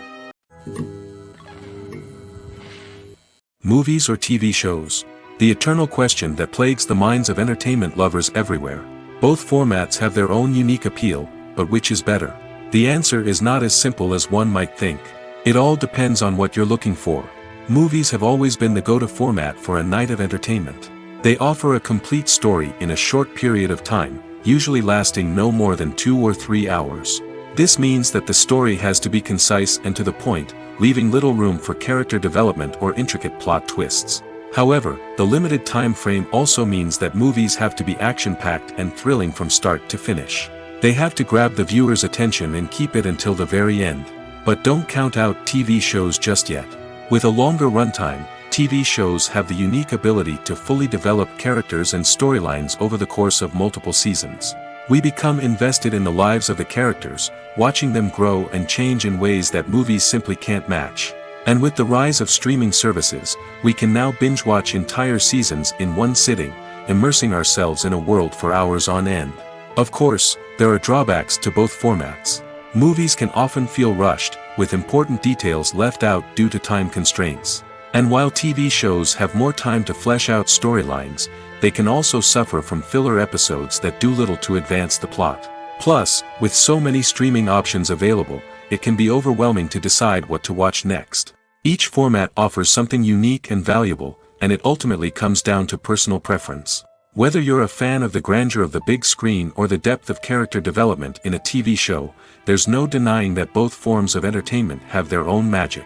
Movies or TV shows? The eternal question that plagues the minds of entertainment lovers everywhere. Both formats have their own unique appeal, but which is better? The answer is not as simple as one might think. It all depends on what you're looking for. Movies have always been the go-to format for a night of entertainment. They offer a complete story in a short period of time, usually lasting no more than 2 or 3 hours. This means that the story has to be concise and to the point, leaving little room for character development or intricate plot twists. However, the limited time frame also means that movies have to be action-packed and thrilling from start to finish. They have to grab the viewer's attention and keep it until the very end. But don't count out TV shows just yet. With a longer runtime, TV shows have the unique ability to fully develop characters and storylines over the course of multiple seasons. We become invested in the lives of the characters, watching them grow and change in ways that movies simply can't match. And with the rise of streaming services, we can now binge-watch entire seasons in one sitting, immersing ourselves in a world for hours on end. Of course, there are drawbacks to both formats. Movies can often feel rushed, with important details left out due to time constraints. And while TV shows have more time to flesh out storylines, they can also suffer from filler episodes that do little to advance the plot. Plus, with so many streaming options available, it can be overwhelming to decide what to watch next. Each format offers something unique and valuable, and it ultimately comes down to personal preference. Whether you're a fan of the grandeur of the big screen or the depth of character development in a TV show, there's no denying that both forms of entertainment have their own magic.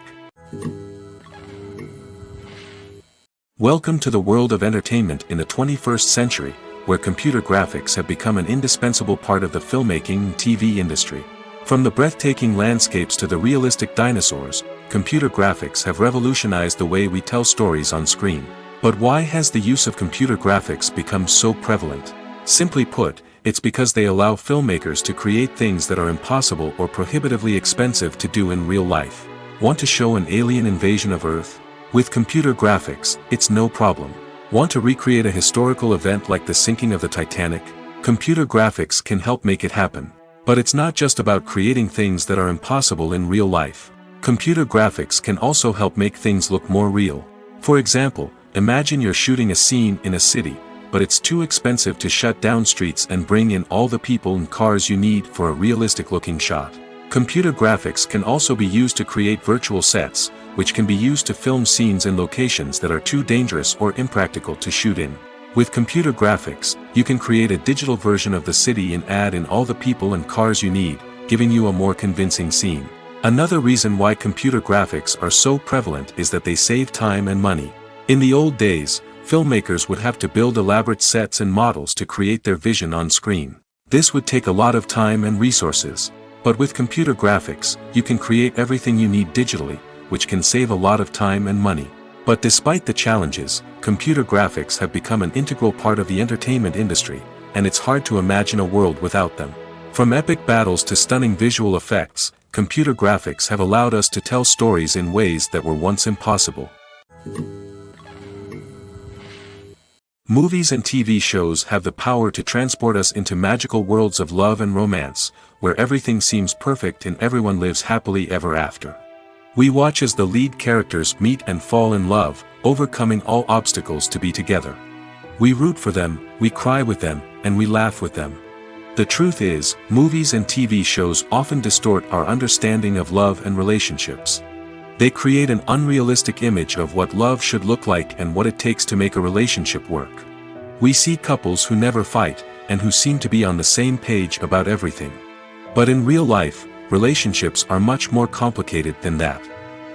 Welcome to the world of entertainment in the 21st century, where computer graphics have become an indispensable part of the filmmaking and TV industry. From the breathtaking landscapes to the realistic dinosaurs, computer graphics have revolutionized the way we tell stories on screen. But why has the use of computer graphics become so prevalent? Simply put, it's because they allow filmmakers to create things that are impossible or prohibitively expensive to do in real life. Want to show an alien invasion of Earth? With computer graphics, it's no problem. Want to recreate a historical event like the sinking of the Titanic? Computer graphics can help make it happen. But it's not just about creating things that are impossible in real life. Computer graphics can also help make things look more real. For example, imagine you're shooting a scene in a city, but it's too expensive to shut down streets and bring in all the people and cars you need for a realistic-looking shot. Computer graphics can also be used to create virtual sets, which can be used to film scenes in locations that are too dangerous or impractical to shoot in. With computer graphics, you can create a digital version of the city and add in all the people and cars you need, giving you a more convincing scene. Another reason why computer graphics are so prevalent is that they save time and money. In the old days, filmmakers would have to build elaborate sets and models to create their vision on screen. This would take a lot of time and resources. But with computer graphics, you can create everything you need digitally, which can save a lot of time and money. But despite the challenges, computer graphics have become an integral part of the entertainment industry, and it's hard to imagine a world without them. From epic battles to stunning visual effects, computer graphics have allowed us to tell stories in ways that were once impossible. Movies and TV shows have the power to transport us into magical worlds of love and romance, where everything seems perfect and everyone lives happily ever after. We watch as the lead characters meet and fall in love, overcoming all obstacles to be together. We root for them, we cry with them, and we laugh with them. The truth is, movies and TV shows often distort our understanding of love and relationships. They create an unrealistic image of what love should look like and what it takes to make a relationship work. We see couples who never fight, and who seem to be on the same page about everything. But in real life, relationships are much more complicated than that.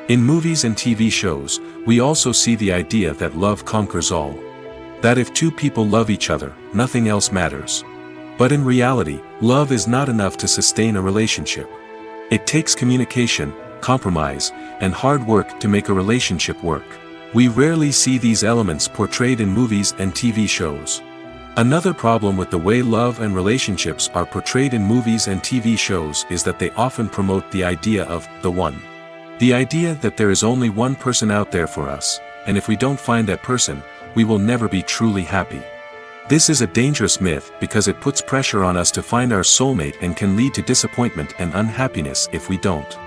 In movies and TV shows, we also see the idea that love conquers all. That if two people love each other, nothing else matters. But in reality, love is not enough to sustain a relationship. It takes communication, compromise, and hard work to make a relationship work. We rarely see these elements portrayed in movies and TV shows. Another problem with the way love and relationships are portrayed in movies and TV shows is that they often promote the idea of the one. The idea that there is only one person out there for us, and if we don't find that person, we will never be truly happy. This is a dangerous myth because it puts pressure on us to find our soulmate and can lead to disappointment and unhappiness if we don't.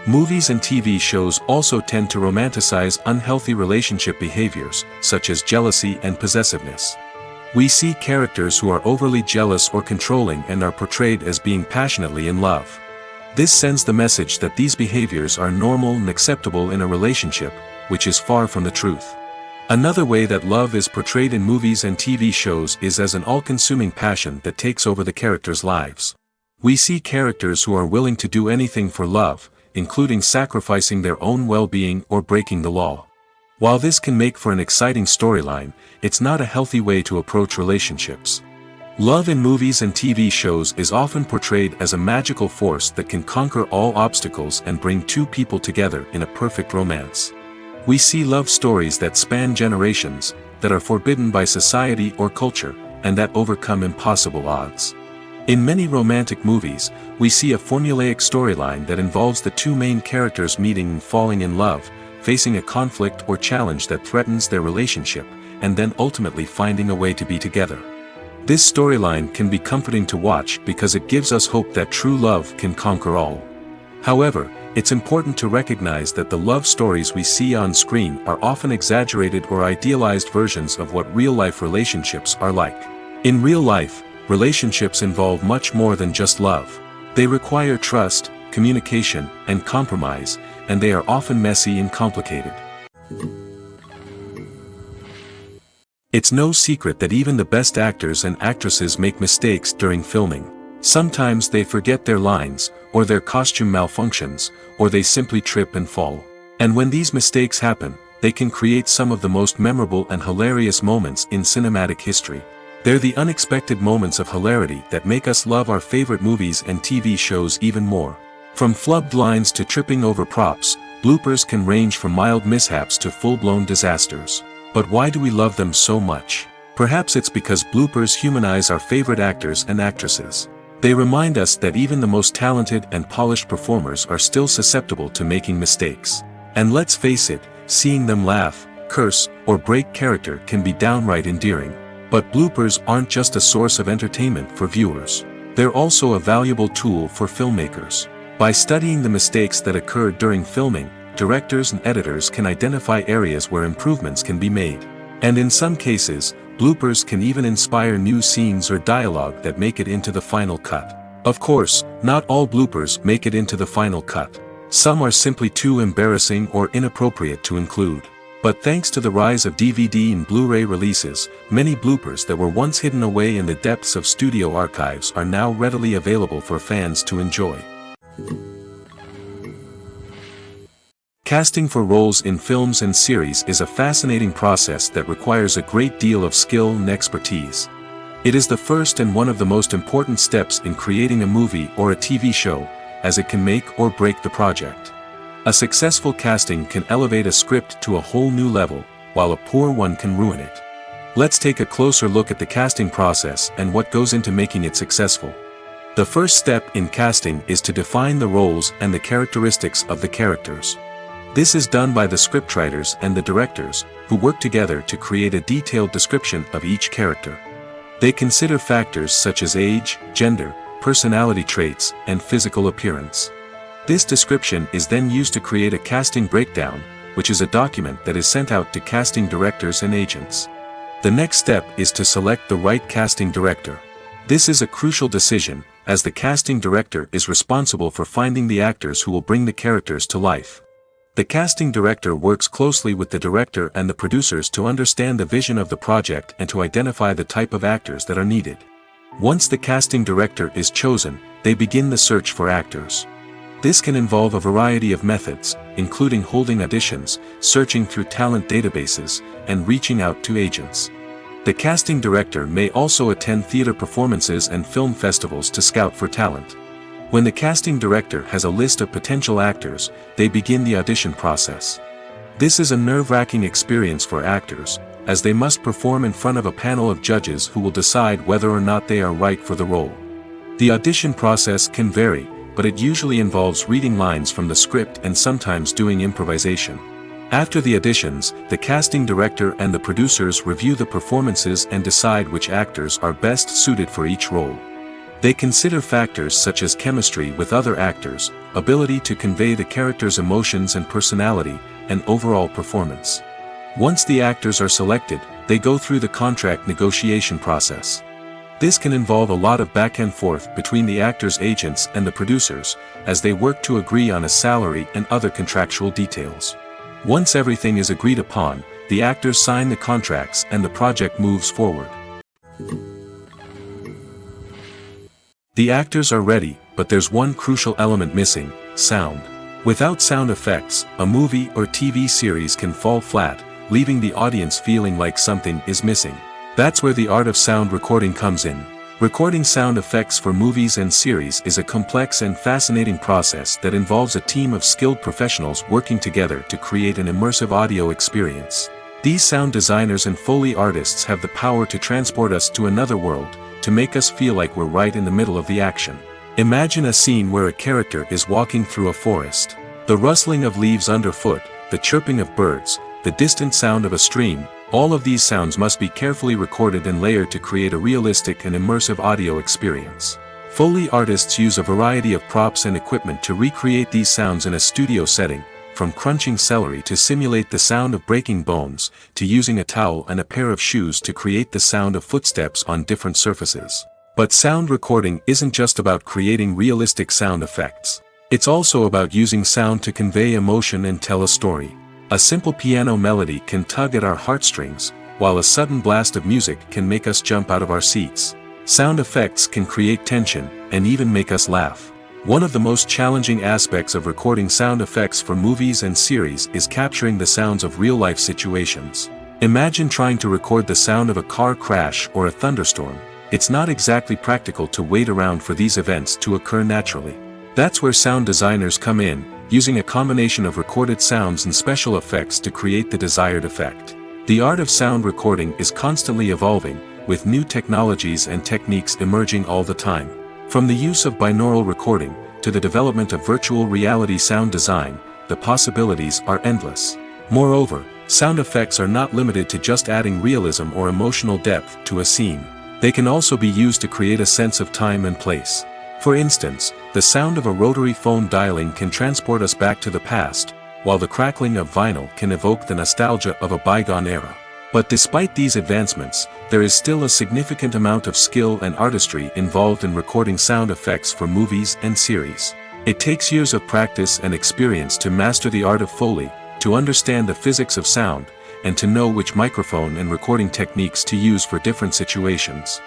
Movies and TV shows also tend to romanticize unhealthy relationship behaviors, such as jealousy and possessiveness. We see characters who are overly jealous or controlling and are portrayed as being passionately in love. This sends the message that these behaviors are normal and acceptable in a relationship, which is far from the truth. Another way that love is portrayed in movies and TV shows is as an all-consuming passion that takes over the characters' lives. We see characters who are willing to do anything for love, including sacrificing their own well-being or breaking the law. While this can make for an exciting storyline, it's not a healthy way to approach relationships. Love in movies and TV shows is often portrayed as a magical force that can conquer all obstacles and bring two people together in a perfect romance. We see love stories that span generations, that are forbidden by society or culture, and that overcome impossible odds. In many romantic movies, we see a formulaic storyline that involves the two main characters meeting and falling in love, facing a conflict or challenge that threatens their relationship, and then ultimately finding a way to be together. This storyline can be comforting to watch because it gives us hope that true love can conquer all. However, it's important to recognize that the love stories we see on screen are often exaggerated or idealized versions of what real-life relationships are like. In real life, relationships involve much more than just love. They require trust, communication, and compromise, and they are often messy and complicated. It's no secret that even the best actors and actresses make mistakes during filming. Sometimes they forget their lines, or their costume malfunctions, or they simply trip and fall. And when these mistakes happen, they can create some of the most memorable and hilarious moments in cinematic history. They're the unexpected moments of hilarity that make us love our favorite movies and TV shows even more. From flubbed lines to tripping over props, bloopers can range from mild mishaps to full-blown disasters. But why do we love them so much? Perhaps it's because bloopers humanize our favorite actors and actresses. They remind us that even the most talented and polished performers are still susceptible to making mistakes. And let's face it, seeing them laugh, curse, or break character can be downright endearing. But bloopers aren't just a source of entertainment for viewers. They're also a valuable tool for filmmakers. By studying the mistakes that occurred during filming, directors and editors can identify areas where improvements can be made. And in some cases, bloopers can even inspire new scenes or dialogue that make it into the final cut. Of course, not all bloopers make it into the final cut. Some are simply too embarrassing or inappropriate to include. But thanks to the rise of DVD and Blu-ray releases, many bloopers that were once hidden away in the depths of studio archives are now readily available for fans to enjoy. Casting for roles in films and series is a fascinating process that requires a great deal of skill and expertise. It is the first and one of the most important steps in creating a movie or a TV show, as it can make or break the project. A successful casting can elevate a script to a whole new level, while a poor one can ruin it. Let's take a closer look at the casting process and what goes into making it successful. The first step in casting is to define the roles and the characteristics of the characters. This is done by the scriptwriters and the directors, who work together to create a detailed description of each character. They consider factors such as age, gender, personality traits, and physical appearance. This description is then used to create a casting breakdown, which is a document that is sent out to casting directors and agents. The next step is to select the right casting director. This is a crucial decision, as the casting director is responsible for finding the actors who will bring the characters to life. The casting director works closely with the director and the producers to understand the vision of the project and to identify the type of actors that are needed. Once the casting director is chosen, they begin the search for actors. This can involve a variety of methods, including holding auditions, searching through talent databases, and reaching out to agents. The casting director may also attend theater performances and film festivals to scout for talent. When the casting director has a list of potential actors, they begin the audition process. This is a nerve-wracking experience for actors, as they must perform in front of a panel of judges who will decide whether or not they are right for the role. The audition process can vary, but it usually involves reading lines from the script and sometimes doing improvisation. After the auditions, the casting director and the producers review the performances and decide which actors are best suited for each role. They consider factors such as chemistry with other actors, ability to convey the character's emotions and personality, and overall performance. Once the actors are selected, they go through the contract negotiation process. This can involve a lot of back and forth between the actors' agents and the producers, as they work to agree on a salary and other contractual details. Once everything is agreed upon, the actors sign the contracts and the project moves forward. The actors are ready, but there's one crucial element missing: sound. Without sound effects, a movie or TV series can fall flat, leaving the audience feeling like something is missing. That's where the art of sound recording comes in. Recording sound effects for movies and series is a complex and fascinating process that involves a team of skilled professionals working together to create an immersive audio experience. These sound designers and Foley artists have the power to transport us to another world, to make us feel like we're right in the middle of the action. Imagine a scene where a character is walking through a forest. The rustling of leaves underfoot, the chirping of birds, the distant sound of a stream, all of these sounds must be carefully recorded and layered to create a realistic and immersive audio experience. Foley artists use a variety of props and equipment to recreate these sounds in a studio setting, from crunching celery to simulate the sound of breaking bones, to using a towel and a pair of shoes to create the sound of footsteps on different surfaces. But sound recording isn't just about creating realistic sound effects. It's also about using sound to convey emotion and tell a story. A simple piano melody can tug at our heartstrings, while a sudden blast of music can make us jump out of our seats. Sound effects can create tension, and even make us laugh. One of the most challenging aspects of recording sound effects for movies and series is capturing the sounds of real-life situations. Imagine trying to record the sound of a car crash or a thunderstorm. It's not exactly practical to wait around for these events to occur naturally. That's where sound designers come in, using a combination of recorded sounds and special effects to create the desired effect. The art of sound recording is constantly evolving, with new technologies and techniques emerging all the time. From the use of binaural recording, to the development of virtual reality sound design, the possibilities are endless. Moreover, sound effects are not limited to just adding realism or emotional depth to a scene. They can also be used to create a sense of time and place. For instance, the sound of a rotary phone dialing can transport us back to the past, while the crackling of vinyl can evoke the nostalgia of a bygone era. But despite these advancements, there is still a significant amount of skill and artistry involved in recording sound effects for movies and series. It takes years of practice and experience to master the art of Foley, to understand the physics of sound, and to know which microphone and recording techniques to use for different situations.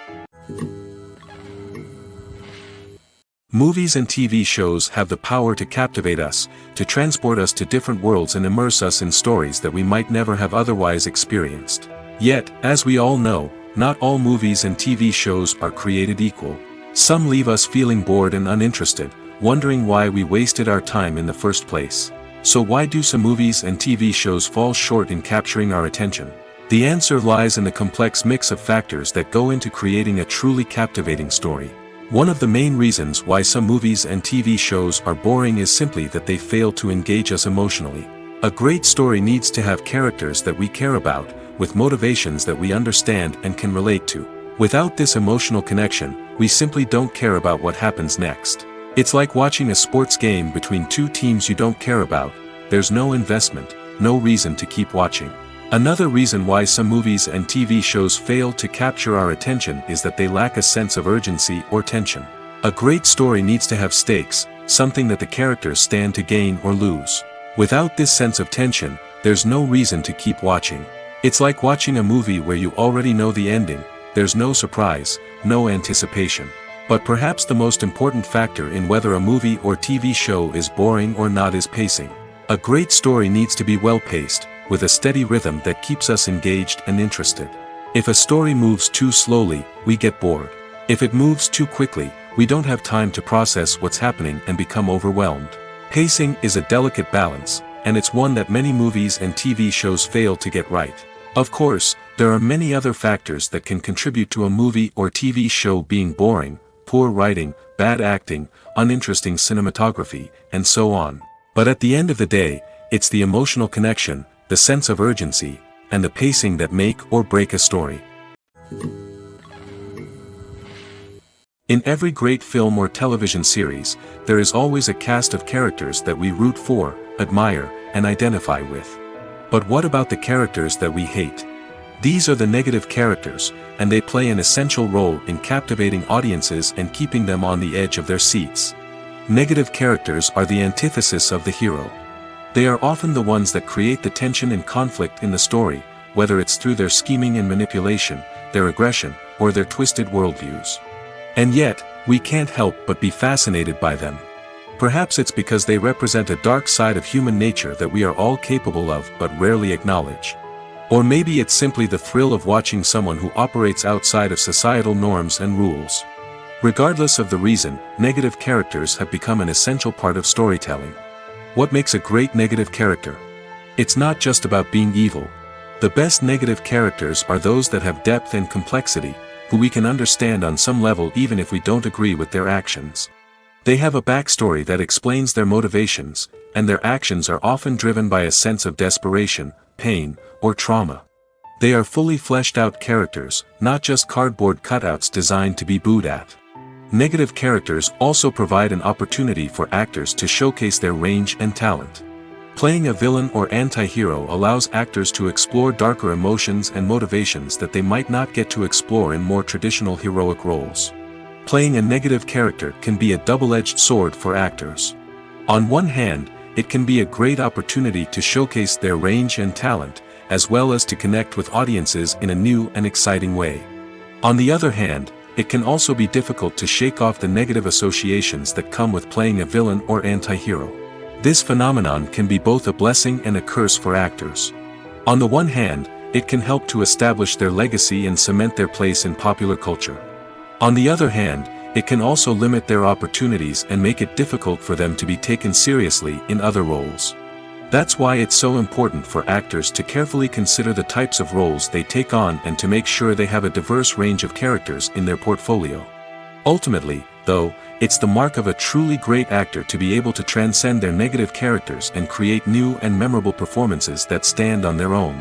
Movies and TV shows have the power to captivate us, to transport us to different worlds and immerse us in stories that we might never have otherwise experienced. Yet, as we all know, not all movies and TV shows are created equal. Some leave us feeling bored and uninterested, wondering why we wasted our time in the first place. So why do some movies and TV shows fall short in capturing our attention? The answer lies in the complex mix of factors that go into creating a truly captivating story. One of the main reasons why some movies and TV shows are boring is simply that they fail to engage us emotionally. A great story needs to have characters that we care about, with motivations that we understand and can relate to. Without this emotional connection, we simply don't care about what happens next. It's like watching a sports game between two teams you don't care about. There's no investment, no reason to keep watching. Another reason why some movies and TV shows fail to capture our attention is that they lack a sense of urgency or tension. A great story needs to have stakes, something that the characters stand to gain or lose. Without this sense of tension, there's no reason to keep watching. It's like watching a movie where you already know the ending. There's no surprise, no anticipation. But perhaps the most important factor in whether a movie or TV show is boring or not is pacing. A great story needs to be well-paced, with a steady rhythm that keeps us engaged and interested. If a story moves too slowly, we get bored. If it moves too quickly, we don't have time to process what's happening and become overwhelmed. Pacing is a delicate balance, and it's one that many movies and TV shows fail to get right. Of course, there are many other factors that can contribute to a movie or TV show being boring: poor writing, bad acting, uninteresting cinematography, and so on. But at the end of the day, it's the emotional connection, the sense of urgency, and the pacing that make or break a story. In every great film or television series, there is always a cast of characters that we root for, admire, and identify with. But what about the characters that we hate? These are the negative characters, and they play an essential role in captivating audiences and keeping them on the edge of their seats. Negative characters are the antithesis of the hero. They are often the ones that create the tension and conflict in the story, whether it's through their scheming and manipulation, their aggression, or their twisted worldviews. And yet, we can't help but be fascinated by them. Perhaps it's because they represent a dark side of human nature that we are all capable of but rarely acknowledge. Or maybe it's simply the thrill of watching someone who operates outside of societal norms and rules. Regardless of the reason, negative characters have become an essential part of storytelling. What makes a great negative character? It's not just about being evil. The best negative characters are those that have depth and complexity, who we can understand on some level even if we don't agree with their actions. They have a backstory that explains their motivations, and their actions are often driven by a sense of desperation, pain, or trauma. They are fully fleshed out characters, not just cardboard cutouts designed to be booed at. Negative characters also provide an opportunity for actors to showcase their range and talent. Playing a villain or anti-hero allows actors to explore darker emotions and motivations that they might not get to explore in more traditional heroic roles. Playing a negative character can be a double-edged sword for actors. On one hand, it can be a great opportunity to showcase their range and talent, as well as to connect with audiences in a new and exciting way. On the other hand, it can also be difficult to shake off the negative associations that come with playing a villain or anti-hero. This phenomenon can be both a blessing and a curse for actors. On the one hand, it can help to establish their legacy and cement their place in popular culture. On the other hand, it can also limit their opportunities and make it difficult for them to be taken seriously in other roles. That's why it's so important for actors to carefully consider the types of roles they take on and to make sure they have a diverse range of characters in their portfolio. Ultimately, though, it's the mark of a truly great actor to be able to transcend their negative characters and create new and memorable performances that stand on their own.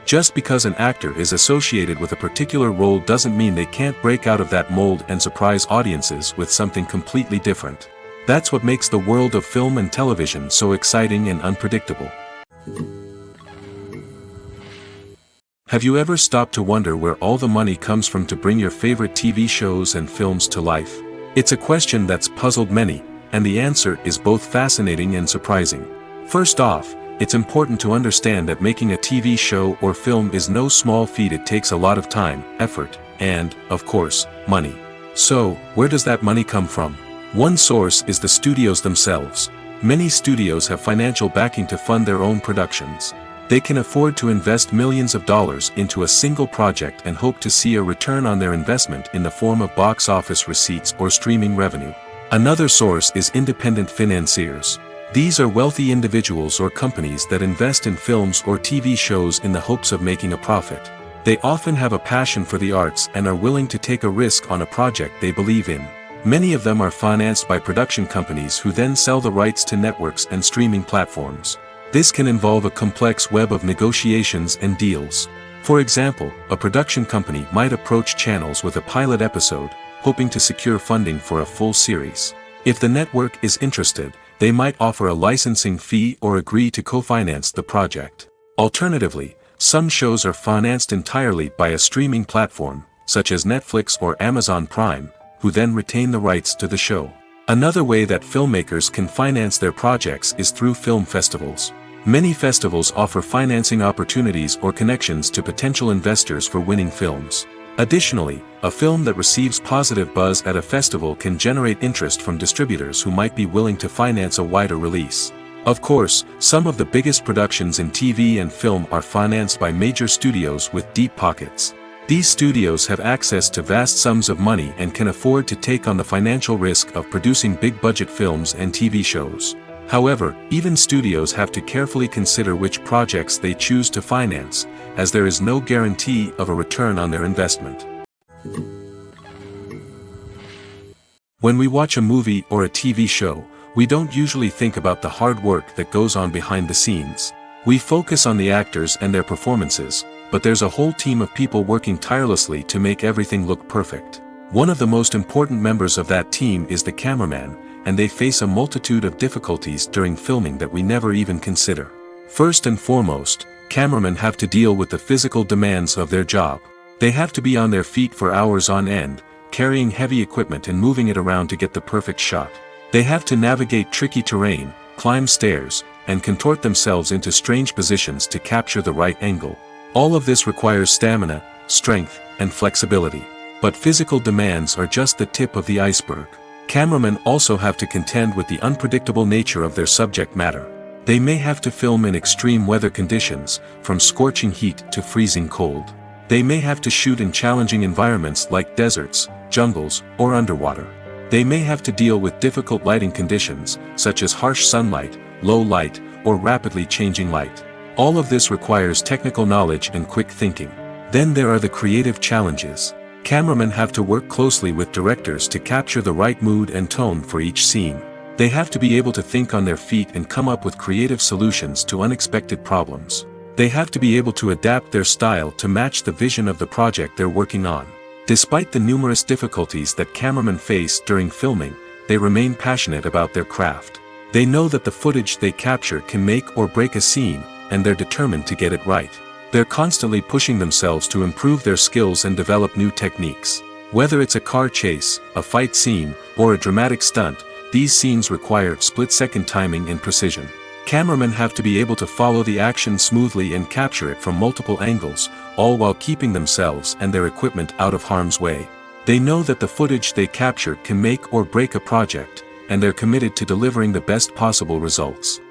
Just because an actor is associated with a particular role doesn't mean they can't break out of that mold and surprise audiences with something completely different. That's what makes the world of film and television so exciting and unpredictable. Have you ever stopped to wonder where all the money comes from to bring your favorite TV shows and films to life? It's a question that's puzzled many, and the answer is both fascinating and surprising. First off, it's important to understand that making a TV show or film is no small feat. It takes a lot of time, effort, and, of course, money. So, where does that money come from? One source is the studios themselves. Many studios have financial backing to fund their own productions. They can afford to invest millions of dollars into a single project and hope to see a return on their investment in the form of box office receipts or streaming revenue. Another source is independent financiers. These are wealthy individuals or companies that invest in films or TV shows in the hopes of making a profit. They often have a passion for the arts and are willing to take a risk on a project they believe in. Many of them are financed by production companies who then sell the rights to networks and streaming platforms. This can involve a complex web of negotiations and deals. For example, a production company might approach channels with a pilot episode, hoping to secure funding for a full series. If the network is interested, they might offer a licensing fee or agree to co-finance the project. Alternatively, some shows are financed entirely by a streaming platform, such as Netflix or Amazon Prime, who then retain the rights to the show. Another way that filmmakers can finance their projects is through film festivals. Many festivals offer financing opportunities or connections to potential investors for winning films. Additionally, a film that receives positive buzz at a festival can generate interest from distributors who might be willing to finance a wider release. Of course, some of the biggest productions in TV and film are financed by major studios with deep pockets. These studios have access to vast sums of money and can afford to take on the financial risk of producing big-budget films and TV shows. However, even studios have to carefully consider which projects they choose to finance, as there is no guarantee of a return on their investment. When we watch a movie or a TV show, we don't usually think about the hard work that goes on behind the scenes. We focus on the actors and their performances, but there's a whole team of people working tirelessly to make everything look perfect. One of the most important members of that team is the cameraman, and they face a multitude of difficulties during filming that we never even consider. First and foremost, cameramen have to deal with the physical demands of their job. They have to be on their feet for hours on end, carrying heavy equipment and moving it around to get the perfect shot. They have to navigate tricky terrain, climb stairs, and contort themselves into strange positions to capture the right angle. All of this requires stamina, strength, and flexibility. But physical demands are just the tip of the iceberg. Cameramen also have to contend with the unpredictable nature of their subject matter. They may have to film in extreme weather conditions, from scorching heat to freezing cold. They may have to shoot in challenging environments like deserts, jungles, or underwater. They may have to deal with difficult lighting conditions, such as harsh sunlight, low light, or rapidly changing light. All of this requires technical knowledge and quick thinking. Then there are the creative challenges. Cameramen have to work closely with directors to capture the right mood and tone for each scene. They have to be able to think on their feet and come up with creative solutions to unexpected problems. They have to be able to adapt their style to match the vision of the project they're working on. Despite the numerous difficulties that cameramen face during filming, they remain passionate about their craft. They know that the footage they capture can make or break a scene, and they're determined to get it right. They're constantly pushing themselves to improve their skills and develop new techniques. Whether it's a car chase, a fight scene, or a dramatic stunt, these scenes require split-second timing and precision. Cameramen have to be able to follow the action smoothly and capture it from multiple angles, all while keeping themselves and their equipment out of harm's way. They know that the footage they capture can make or break a project, and they're committed to delivering the best possible results.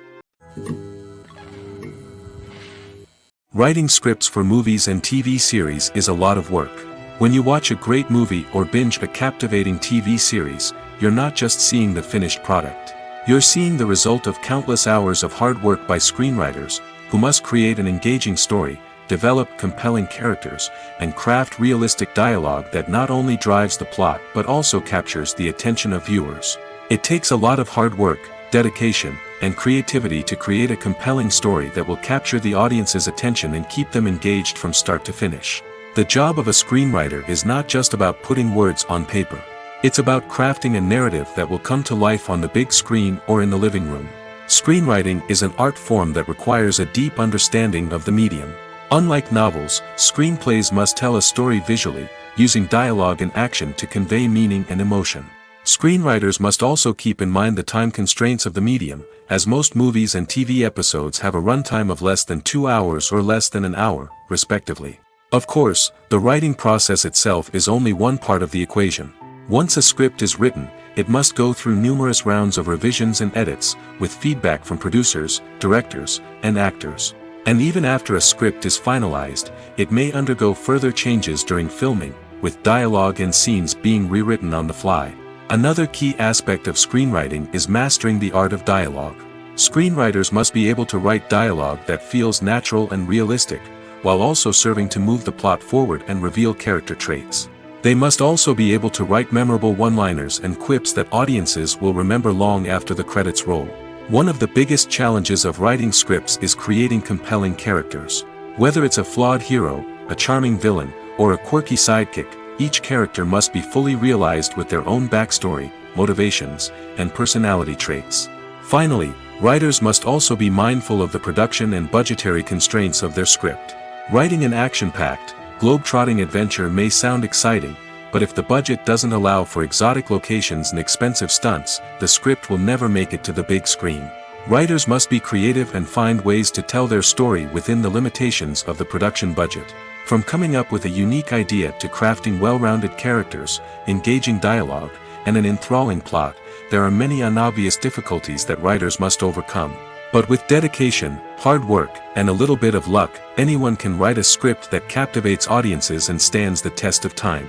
Writing scripts for movies and TV series is a lot of work. When you watch a great movie or binge a captivating TV series, you're not just seeing the finished product. You're seeing the result of countless hours of hard work by screenwriters, who must create an engaging story, develop compelling characters, and craft realistic dialogue that not only drives the plot but also captures the attention of viewers. It takes a lot of hard work, dedication, and creativity to create a compelling story that will capture the audience's attention and keep them engaged from start to finish. The job of a screenwriter is not just about putting words on paper. It's about crafting a narrative that will come to life on the big screen or in the living room. Screenwriting is an art form that requires a deep understanding of the medium. Unlike novels, screenplays must tell a story visually, using dialogue and action to convey meaning and emotion. Screenwriters must also keep in mind the time constraints of the medium, as most movies and TV episodes have a runtime of less than 2 hours or less than an hour, respectively. Of course, the writing process itself is only one part of the equation. Once a script is written, it must go through numerous rounds of revisions and edits, with feedback from producers, directors, and actors. And even after a script is finalized, it may undergo further changes during filming, with dialogue and scenes being rewritten on the fly. Another key aspect of screenwriting is mastering the art of dialogue. Screenwriters must be able to write dialogue that feels natural and realistic, while also serving to move the plot forward and reveal character traits. They must also be able to write memorable one-liners and quips that audiences will remember long after the credits roll. One of the biggest challenges of writing scripts is creating compelling characters. Whether it's a flawed hero, a charming villain, or a quirky sidekick, each character must be fully realized with their own backstory, motivations, and personality traits. Finally, writers must also be mindful of the production and budgetary constraints of their script. Writing an action-packed, globe-trotting adventure may sound exciting, but if the budget doesn't allow for exotic locations and expensive stunts, the script will never make it to the big screen. Writers must be creative and find ways to tell their story within the limitations of the production budget. From coming up with a unique idea to crafting well-rounded characters, engaging dialogue, and an enthralling plot, there are many unobvious difficulties that writers must overcome. But with dedication, hard work, and a little bit of luck, anyone can write a script that captivates audiences and stands the test of time.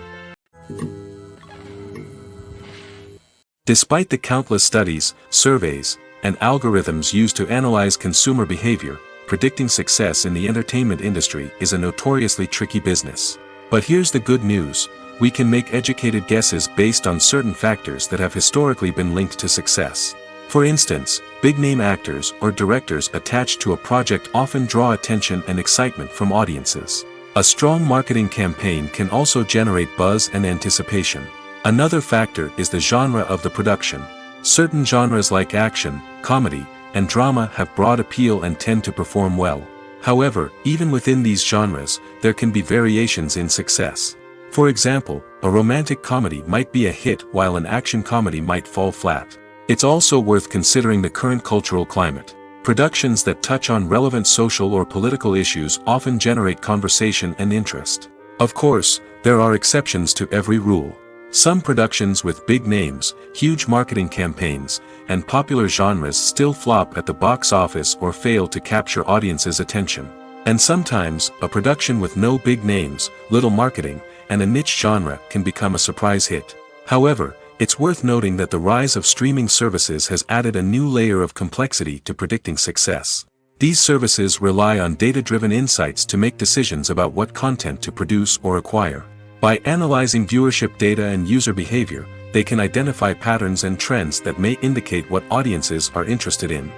Despite the countless studies, surveys, and algorithms used to analyze consumer behavior, predicting success in the entertainment industry is a notoriously tricky business. But here's the good news: we can make educated guesses based on certain factors that have historically been linked to success. For instance, big-name actors or directors attached to a project often draw attention and excitement from audiences. A strong marketing campaign can also generate buzz and anticipation. Another factor is the genre of the production. Certain genres like action, comedy, and drama have broad appeal and tend to perform well. However, even within these genres, there can be variations in success. For example, a romantic comedy might be a hit while an action comedy might fall flat. It's also worth considering the current cultural climate. Productions that touch on relevant social or political issues often generate conversation and interest. Of course, there are exceptions to every rule. Some productions with big names, huge marketing campaigns, and popular genres still flop at the box office or fail to capture audiences' attention. And sometimes, a production with no big names, little marketing, and a niche genre can become a surprise hit. However, it's worth noting that the rise of streaming services has added a new layer of complexity to predicting success. These services rely on data-driven insights to make decisions about what content to produce or acquire. By analyzing viewership data and user behavior, they can identify patterns and trends that may indicate what audiences are interested in.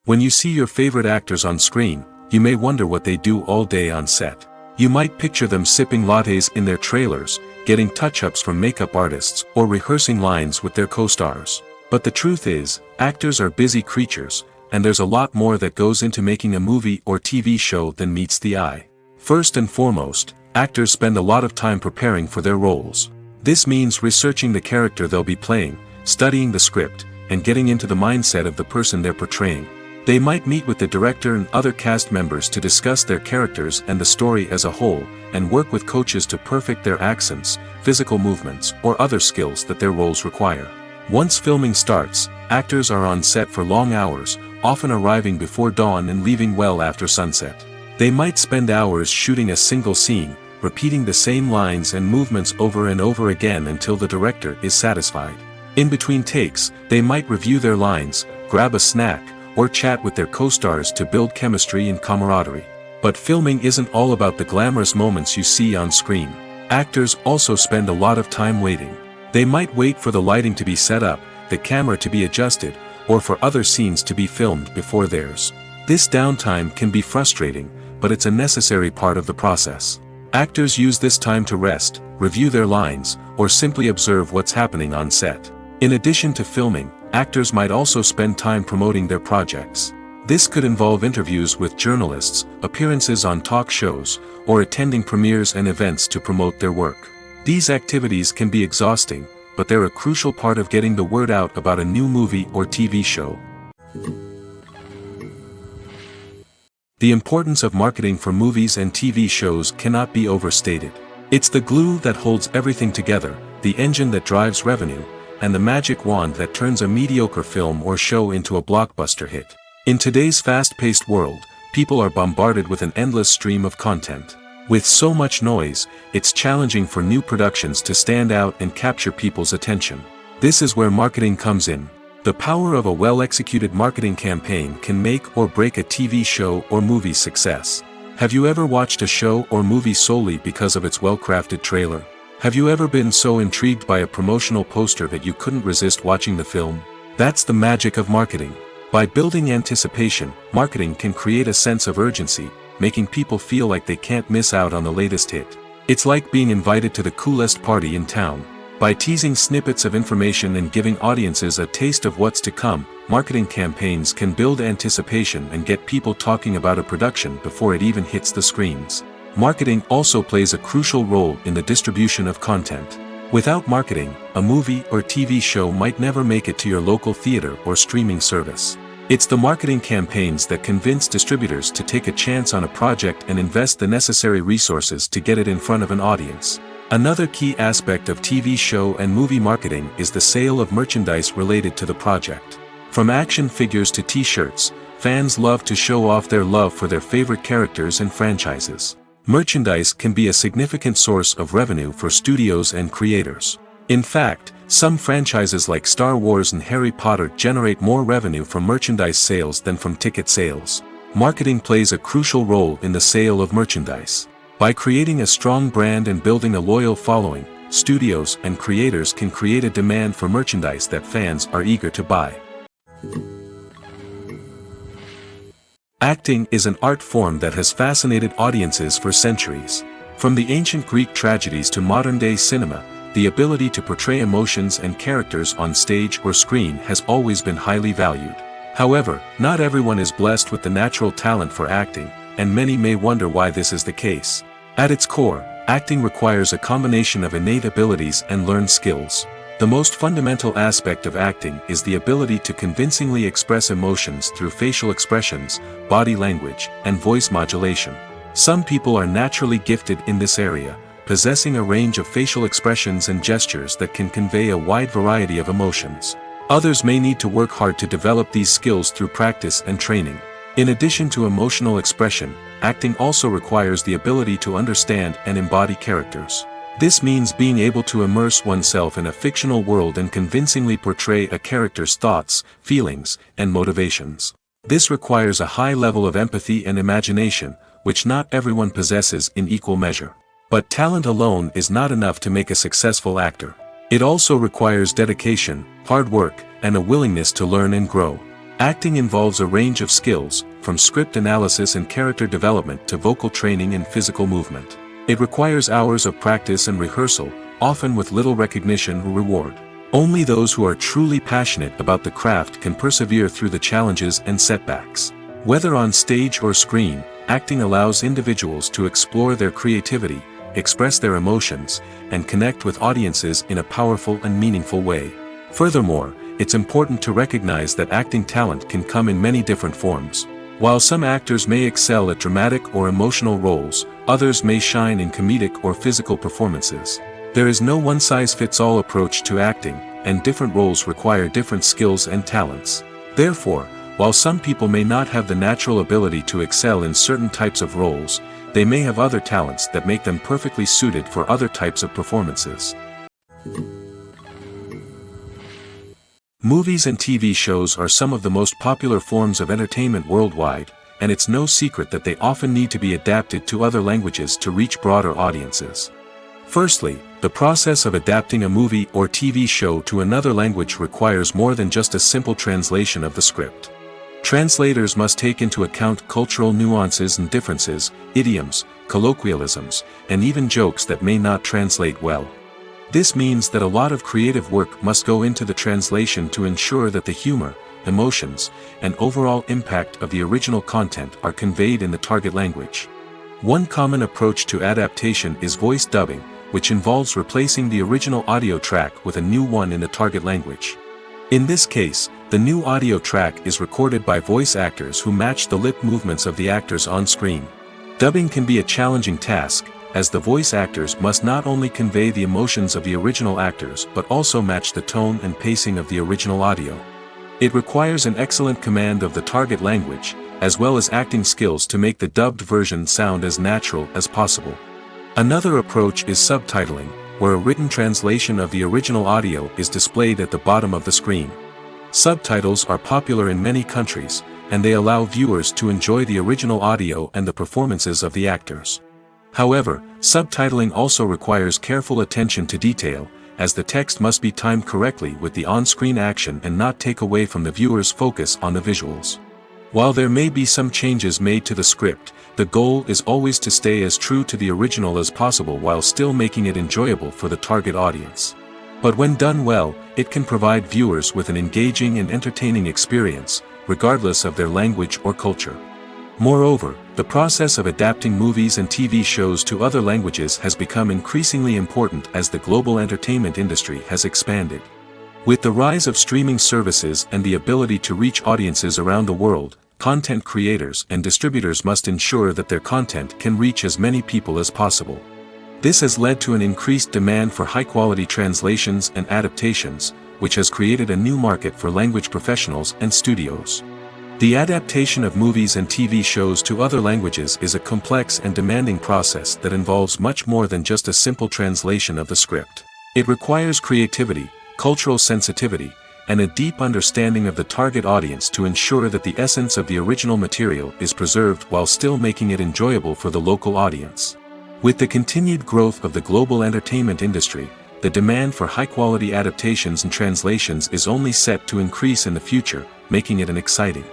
When you see your favorite actors on screen, you may wonder what they do all day on set. You might picture them sipping lattes in their trailers, getting touch-ups from makeup artists, or rehearsing lines with their co-stars. But the truth is, actors are busy creatures, and there's a lot more that goes into making a movie or TV show than meets the eye. First and foremost, actors spend a lot of time preparing for their roles. This means researching the character they'll be playing, studying the script, and getting into the mindset of the person they're portraying. They might meet with the director and other cast members to discuss their characters and the story as a whole, and work with coaches to perfect their accents, physical movements, or other skills that their roles require. Once filming starts, actors are on set for long hours, often arriving before dawn and leaving well after sunset. They might spend hours shooting a single scene, repeating the same lines and movements over and over again until the director is satisfied. In between takes, they might review their lines, grab a snack, or chat with their co-stars to build chemistry and camaraderie. But filming isn't all about the glamorous moments you see on screen. Actors also spend a lot of time waiting. They might wait for the lighting to be set up, the camera to be adjusted, or for other scenes to be filmed before theirs. This downtime can be frustrating, but it's a necessary part of the process. Actors use this time to rest, review their lines, or simply observe what's happening on set. In addition to filming, actors might also spend time promoting their projects. This could involve interviews with journalists, appearances on talk shows, or attending premieres and events to promote their work. These activities can be exhausting, but they're a crucial part of getting the word out about a new movie or TV show. The importance of marketing for movies and TV shows cannot be overstated. It's the glue that holds everything together, the engine that drives revenue, and the magic wand that turns a mediocre film or show into a blockbuster hit. In today's fast-paced world, people are bombarded with an endless stream of content. With so much noise, it's challenging for new productions to stand out and capture people's attention. This is where marketing comes in. The power of a well-executed marketing campaign can make or break a TV show or movie's success. Have you ever watched a show or movie solely because of its well-crafted trailer? Have you ever been so intrigued by a promotional poster that you couldn't resist watching the film? That's the magic of marketing. By building anticipation, marketing can create a sense of urgency, making people feel like they can't miss out on the latest hit. It's like being invited to the coolest party in town. By teasing snippets of information and giving audiences a taste of what's to come, marketing campaigns can build anticipation and get people talking about a production before it even hits the screens. Marketing also plays a crucial role in the distribution of content. Without marketing, a movie or TV show might never make it to your local theater or streaming service. It's the marketing campaigns that convince distributors to take a chance on a project and invest the necessary resources to get it in front of an audience. Another key aspect of TV show and movie marketing is the sale of merchandise related to the project. From action figures to t-shirts, fans love to show off their love for their favorite characters and franchises. Merchandise can be a significant source of revenue for studios and creators. In fact, some franchises like Star Wars and Harry Potter generate more revenue from merchandise sales than from ticket sales. Marketing plays a crucial role in the sale of merchandise. By creating a strong brand and building a loyal following, studios and creators can create a demand for merchandise that fans are eager to buy. Acting is an art form that has fascinated audiences for centuries. From the ancient Greek tragedies to modern-day cinema, the ability to portray emotions and characters on stage or screen has always been highly valued. However, not everyone is blessed with the natural talent for acting, and many may wonder why this is the case. At its core, acting requires a combination of innate abilities and learned skills. The most fundamental aspect of acting is the ability to convincingly express emotions through facial expressions, body language, and voice modulation. Some people are naturally gifted in this area, possessing a range of facial expressions and gestures that can convey a wide variety of emotions. Others may need to work hard to develop these skills through practice and training. In addition to emotional expression, acting also requires the ability to understand and embody characters. This means being able to immerse oneself in a fictional world and convincingly portray a character's thoughts, feelings, and motivations. This requires a high level of empathy and imagination, which not everyone possesses in equal measure. But talent alone is not enough to make a successful actor. It also requires dedication, hard work, and a willingness to learn and grow. Acting involves a range of skills, from script analysis and character development to vocal training and physical movement. It requires hours of practice and rehearsal, often with little recognition or reward. Only those who are truly passionate about the craft can persevere through the challenges and setbacks. Whether on stage or screen, acting allows individuals to explore their creativity, express their emotions, and connect with audiences in a powerful and meaningful way. Furthermore, it's important to recognize that acting talent can come in many different forms. While some actors may excel at dramatic or emotional roles, others may shine in comedic or physical performances. There is no one-size-fits-all approach to acting, and different roles require different skills and talents. Therefore, while some people may not have the natural ability to excel in certain types of roles, they may have other talents that make them perfectly suited for other types of performances. Movies and TV shows are some of the most popular forms of entertainment worldwide, and it's no secret that they often need to be adapted to other languages to reach broader audiences. Firstly, the process of adapting a movie or TV show to another language requires more than just a simple translation of the script. Translators must take into account cultural nuances and differences, idioms, colloquialisms, and even jokes that may not translate well. This means that a lot of creative work must go into the translation to ensure that the humor, emotions, and overall impact of the original content are conveyed in the target language. One common approach to adaptation is voice dubbing, which involves replacing the original audio track with a new one in the target language. In this case, the new audio track is recorded by voice actors who match the lip movements of the actors on screen. Dubbing can be a challenging task, as the voice actors must not only convey the emotions of the original actors but also match the tone and pacing of the original audio. It requires an excellent command of the target language, as well as acting skills to make the dubbed version sound as natural as possible. Another approach is subtitling, where a written translation of the original audio is displayed at the bottom of the screen. Subtitles are popular in many countries, and they allow viewers to enjoy the original audio and the performances of the actors. However, subtitling also requires careful attention to detail, as the text must be timed correctly with the on-screen action and not take away from the viewer's focus on the visuals. While there may be some changes made to the script, the goal is always to stay as true to the original as possible while still making it enjoyable for the target audience. But when done well, it can provide viewers with an engaging and entertaining experience, regardless of their language or culture. Moreover, the process of adapting movies and TV shows to other languages has become increasingly important as the global entertainment industry has expanded. With the rise of streaming services and the ability to reach audiences around the world, content creators and distributors must ensure that their content can reach as many people as possible. This has led to an increased demand for high-quality translations and adaptations, which has created a new market for language professionals and studios. The adaptation of movies and TV shows to other languages is a complex and demanding process that involves much more than just a simple translation of the script. It requires creativity, cultural sensitivity, and a deep understanding of the target audience to ensure that the essence of the original material is preserved while still making it enjoyable for the local audience. With the continued growth of the global entertainment industry, the demand for high-quality adaptations and translations is only set to increase in the future, making it an exciting.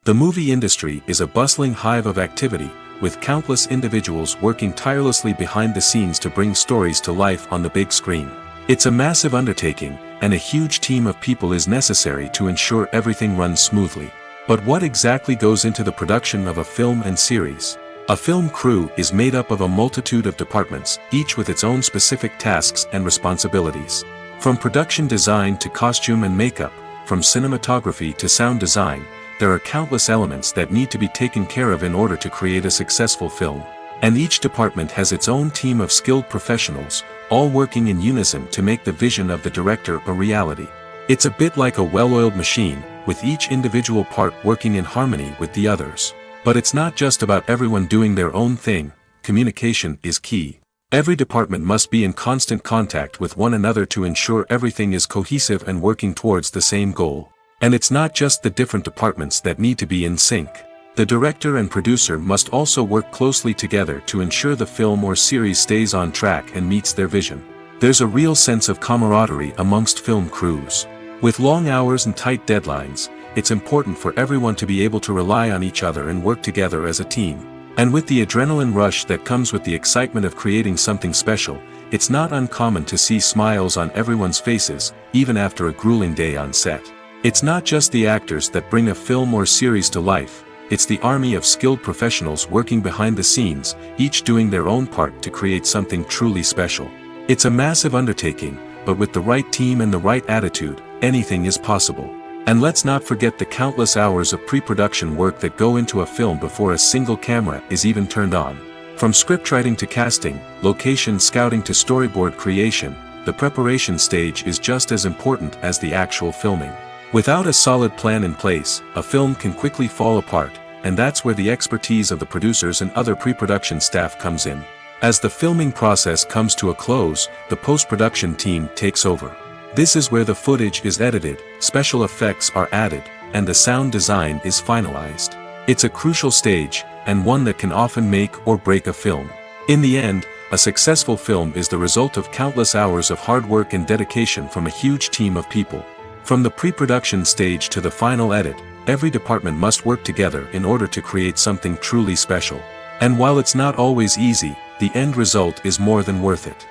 The movie industry is a bustling hive of activity, with countless individuals working tirelessly behind the scenes to bring stories to life on the big screen. It's a massive undertaking, and a huge team of people is necessary to ensure everything runs smoothly. But what exactly goes into the production of a film and series? A film crew is made up of a multitude of departments, each with its own specific tasks and responsibilities. From production design to costume and makeup, from cinematography to sound design, there are countless elements that need to be taken care of in order to create a successful film. And each department has its own team of skilled professionals, all working in unison to make the vision of the director a reality. It's a bit like a well-oiled machine, with each individual part working in harmony with the others. But it's not just about everyone doing their own thing. Communication is key. Every department must be in constant contact with one another to ensure everything is cohesive and working towards the same goal. And it's not just the different departments that need to be in sync. The director and producer must also work closely together to ensure the film or series stays on track and meets their vision. There's a real sense of camaraderie amongst film crews. With long hours and tight deadlines, it's important for everyone to be able to rely on each other and work together as a team. And with the adrenaline rush that comes with the excitement of creating something special, it's not uncommon to see smiles on everyone's faces, even after a grueling day on set. It's not just the actors that bring a film or series to life, it's the army of skilled professionals working behind the scenes, each doing their own part to create something truly special. It's a massive undertaking, but with the right team and the right attitude, anything is possible. And let's not forget the countless hours of pre-production work that go into a film before a single camera is even turned on. From scriptwriting to casting, location scouting to storyboard creation, the preparation stage is just as important as the actual filming. Without a solid plan in place, a film can quickly fall apart, and that's where the expertise of the producers and other pre-production staff comes in. As the filming process comes to a close, the post-production team takes over. This is where the footage is edited, special effects are added, and the sound design is finalized. It's a crucial stage, and one that can often make or break a film. In the end, a successful film is the result of countless hours of hard work and dedication from a huge team of people. From the pre-production stage to the final edit, every department must work together in order to create something truly special. And while it's not always easy, the end result is more than worth it.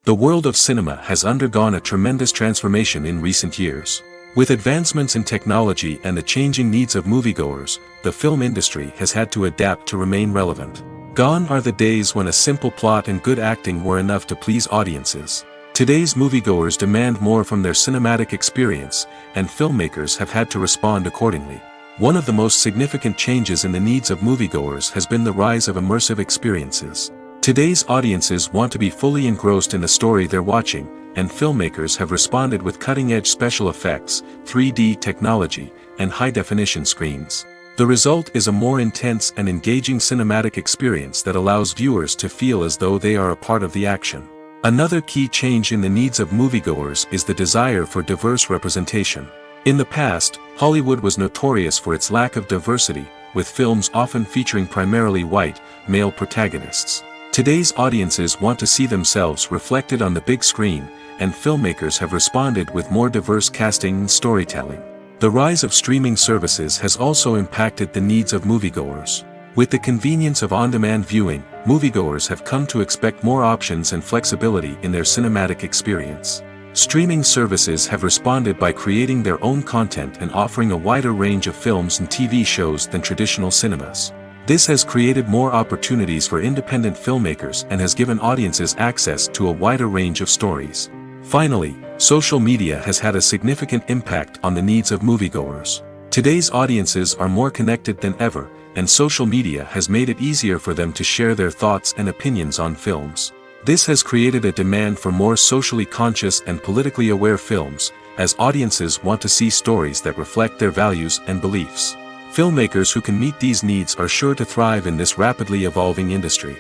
The world of cinema has undergone a tremendous transformation in recent years. With advancements in technology and the changing needs of moviegoers, the film industry has had to adapt to remain relevant. Gone are the days when a simple plot and good acting were enough to please audiences. Today's moviegoers demand more from their cinematic experience, and filmmakers have had to respond accordingly. One of the most significant changes in the needs of moviegoers has been the rise of immersive experiences. Today's audiences want to be fully engrossed in the story they're watching, and filmmakers have responded with cutting-edge special effects, 3D technology, and high-definition screens. The result is a more intense and engaging cinematic experience that allows viewers to feel as though they are a part of the action. Another key change in the needs of moviegoers is the desire for diverse representation. In the past, Hollywood was notorious for its lack of diversity, with films often featuring primarily white, male protagonists. Today's audiences want to see themselves reflected on the big screen, and filmmakers have responded with more diverse casting and storytelling. The rise of streaming services has also impacted the needs of moviegoers. With the convenience of on-demand viewing, moviegoers have come to expect more options and flexibility in their cinematic experience. Streaming services have responded by creating their own content and offering a wider range of films and TV shows than traditional cinemas. This has created more opportunities for independent filmmakers and has given audiences access to a wider range of stories. Finally, social media has had a significant impact on the needs of moviegoers. Today's audiences are more connected than ever, and social media has made it easier for them to share their thoughts and opinions on films. This has created a demand for more socially conscious and politically aware films, as audiences want to see stories that reflect their values and beliefs. Filmmakers who can meet these needs are sure to thrive in this rapidly evolving industry.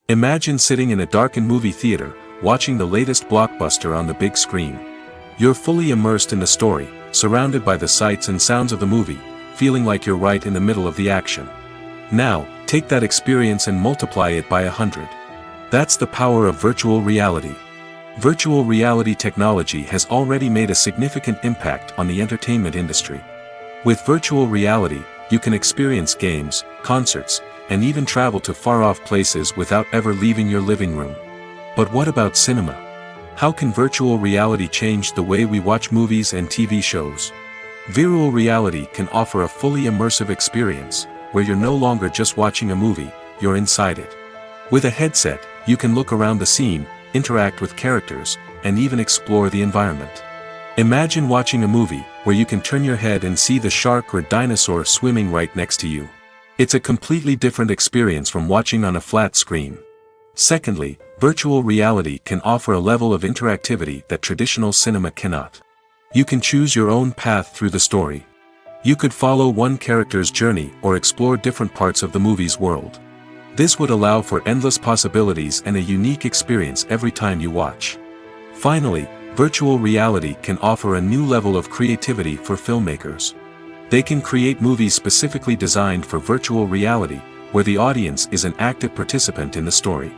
Imagine sitting in a darkened movie theater, watching the latest blockbuster on the big screen. You're fully immersed in the story, surrounded by the sights and sounds of the movie, feeling like you're right in the middle of the action. Now, take that experience and multiply it by 100. That's the power of virtual reality. Virtual reality technology has already made a significant impact on the entertainment industry. With virtual reality, you can experience games, concerts, and even travel to far-off places without ever leaving your living room. But what about cinema? How can virtual reality change the way we watch movies and TV shows? Virtual reality can offer a fully immersive experience, where you're no longer just watching a movie, you're inside it. With a headset, you can look around the scene, interact with characters, and even explore the environment. Imagine watching a movie where you can turn your head and see the shark or dinosaur swimming right next to you. It's a completely different experience from watching on a flat screen. Secondly, virtual reality can offer a level of interactivity that traditional cinema cannot. You can choose your own path through the story. You could follow one character's journey or explore different parts of the movie's world. This would allow for endless possibilities and a unique experience every time you watch. Finally, virtual reality can offer a new level of creativity for filmmakers. They can create movies specifically designed for virtual reality, where the audience is an active participant in the story.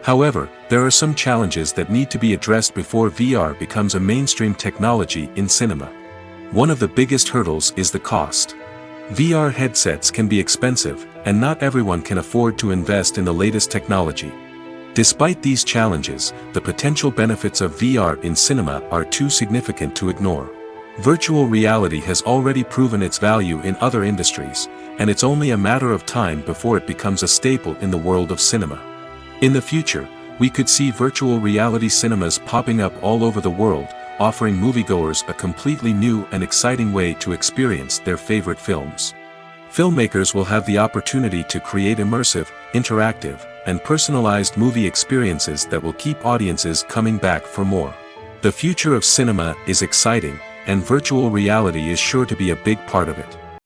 However, there are some challenges that need to be addressed before VR becomes a mainstream technology in cinema. One of the biggest hurdles is the cost. VR headsets can be expensive, and not everyone can afford to invest in the latest technology. Despite these challenges, the potential benefits of VR in cinema are too significant to ignore. Virtual reality has already proven its value in other industries, and it's only a matter of time before it becomes a staple in the world of cinema. In the future, we could see virtual reality cinemas popping up all over the world, offering moviegoers a completely new and exciting way to experience their favorite films. Filmmakers will have the opportunity to create immersive, interactive, and personalized movie experiences that will keep audiences coming back for more. The future of cinema is exciting, and virtual reality is sure to be a big part of it.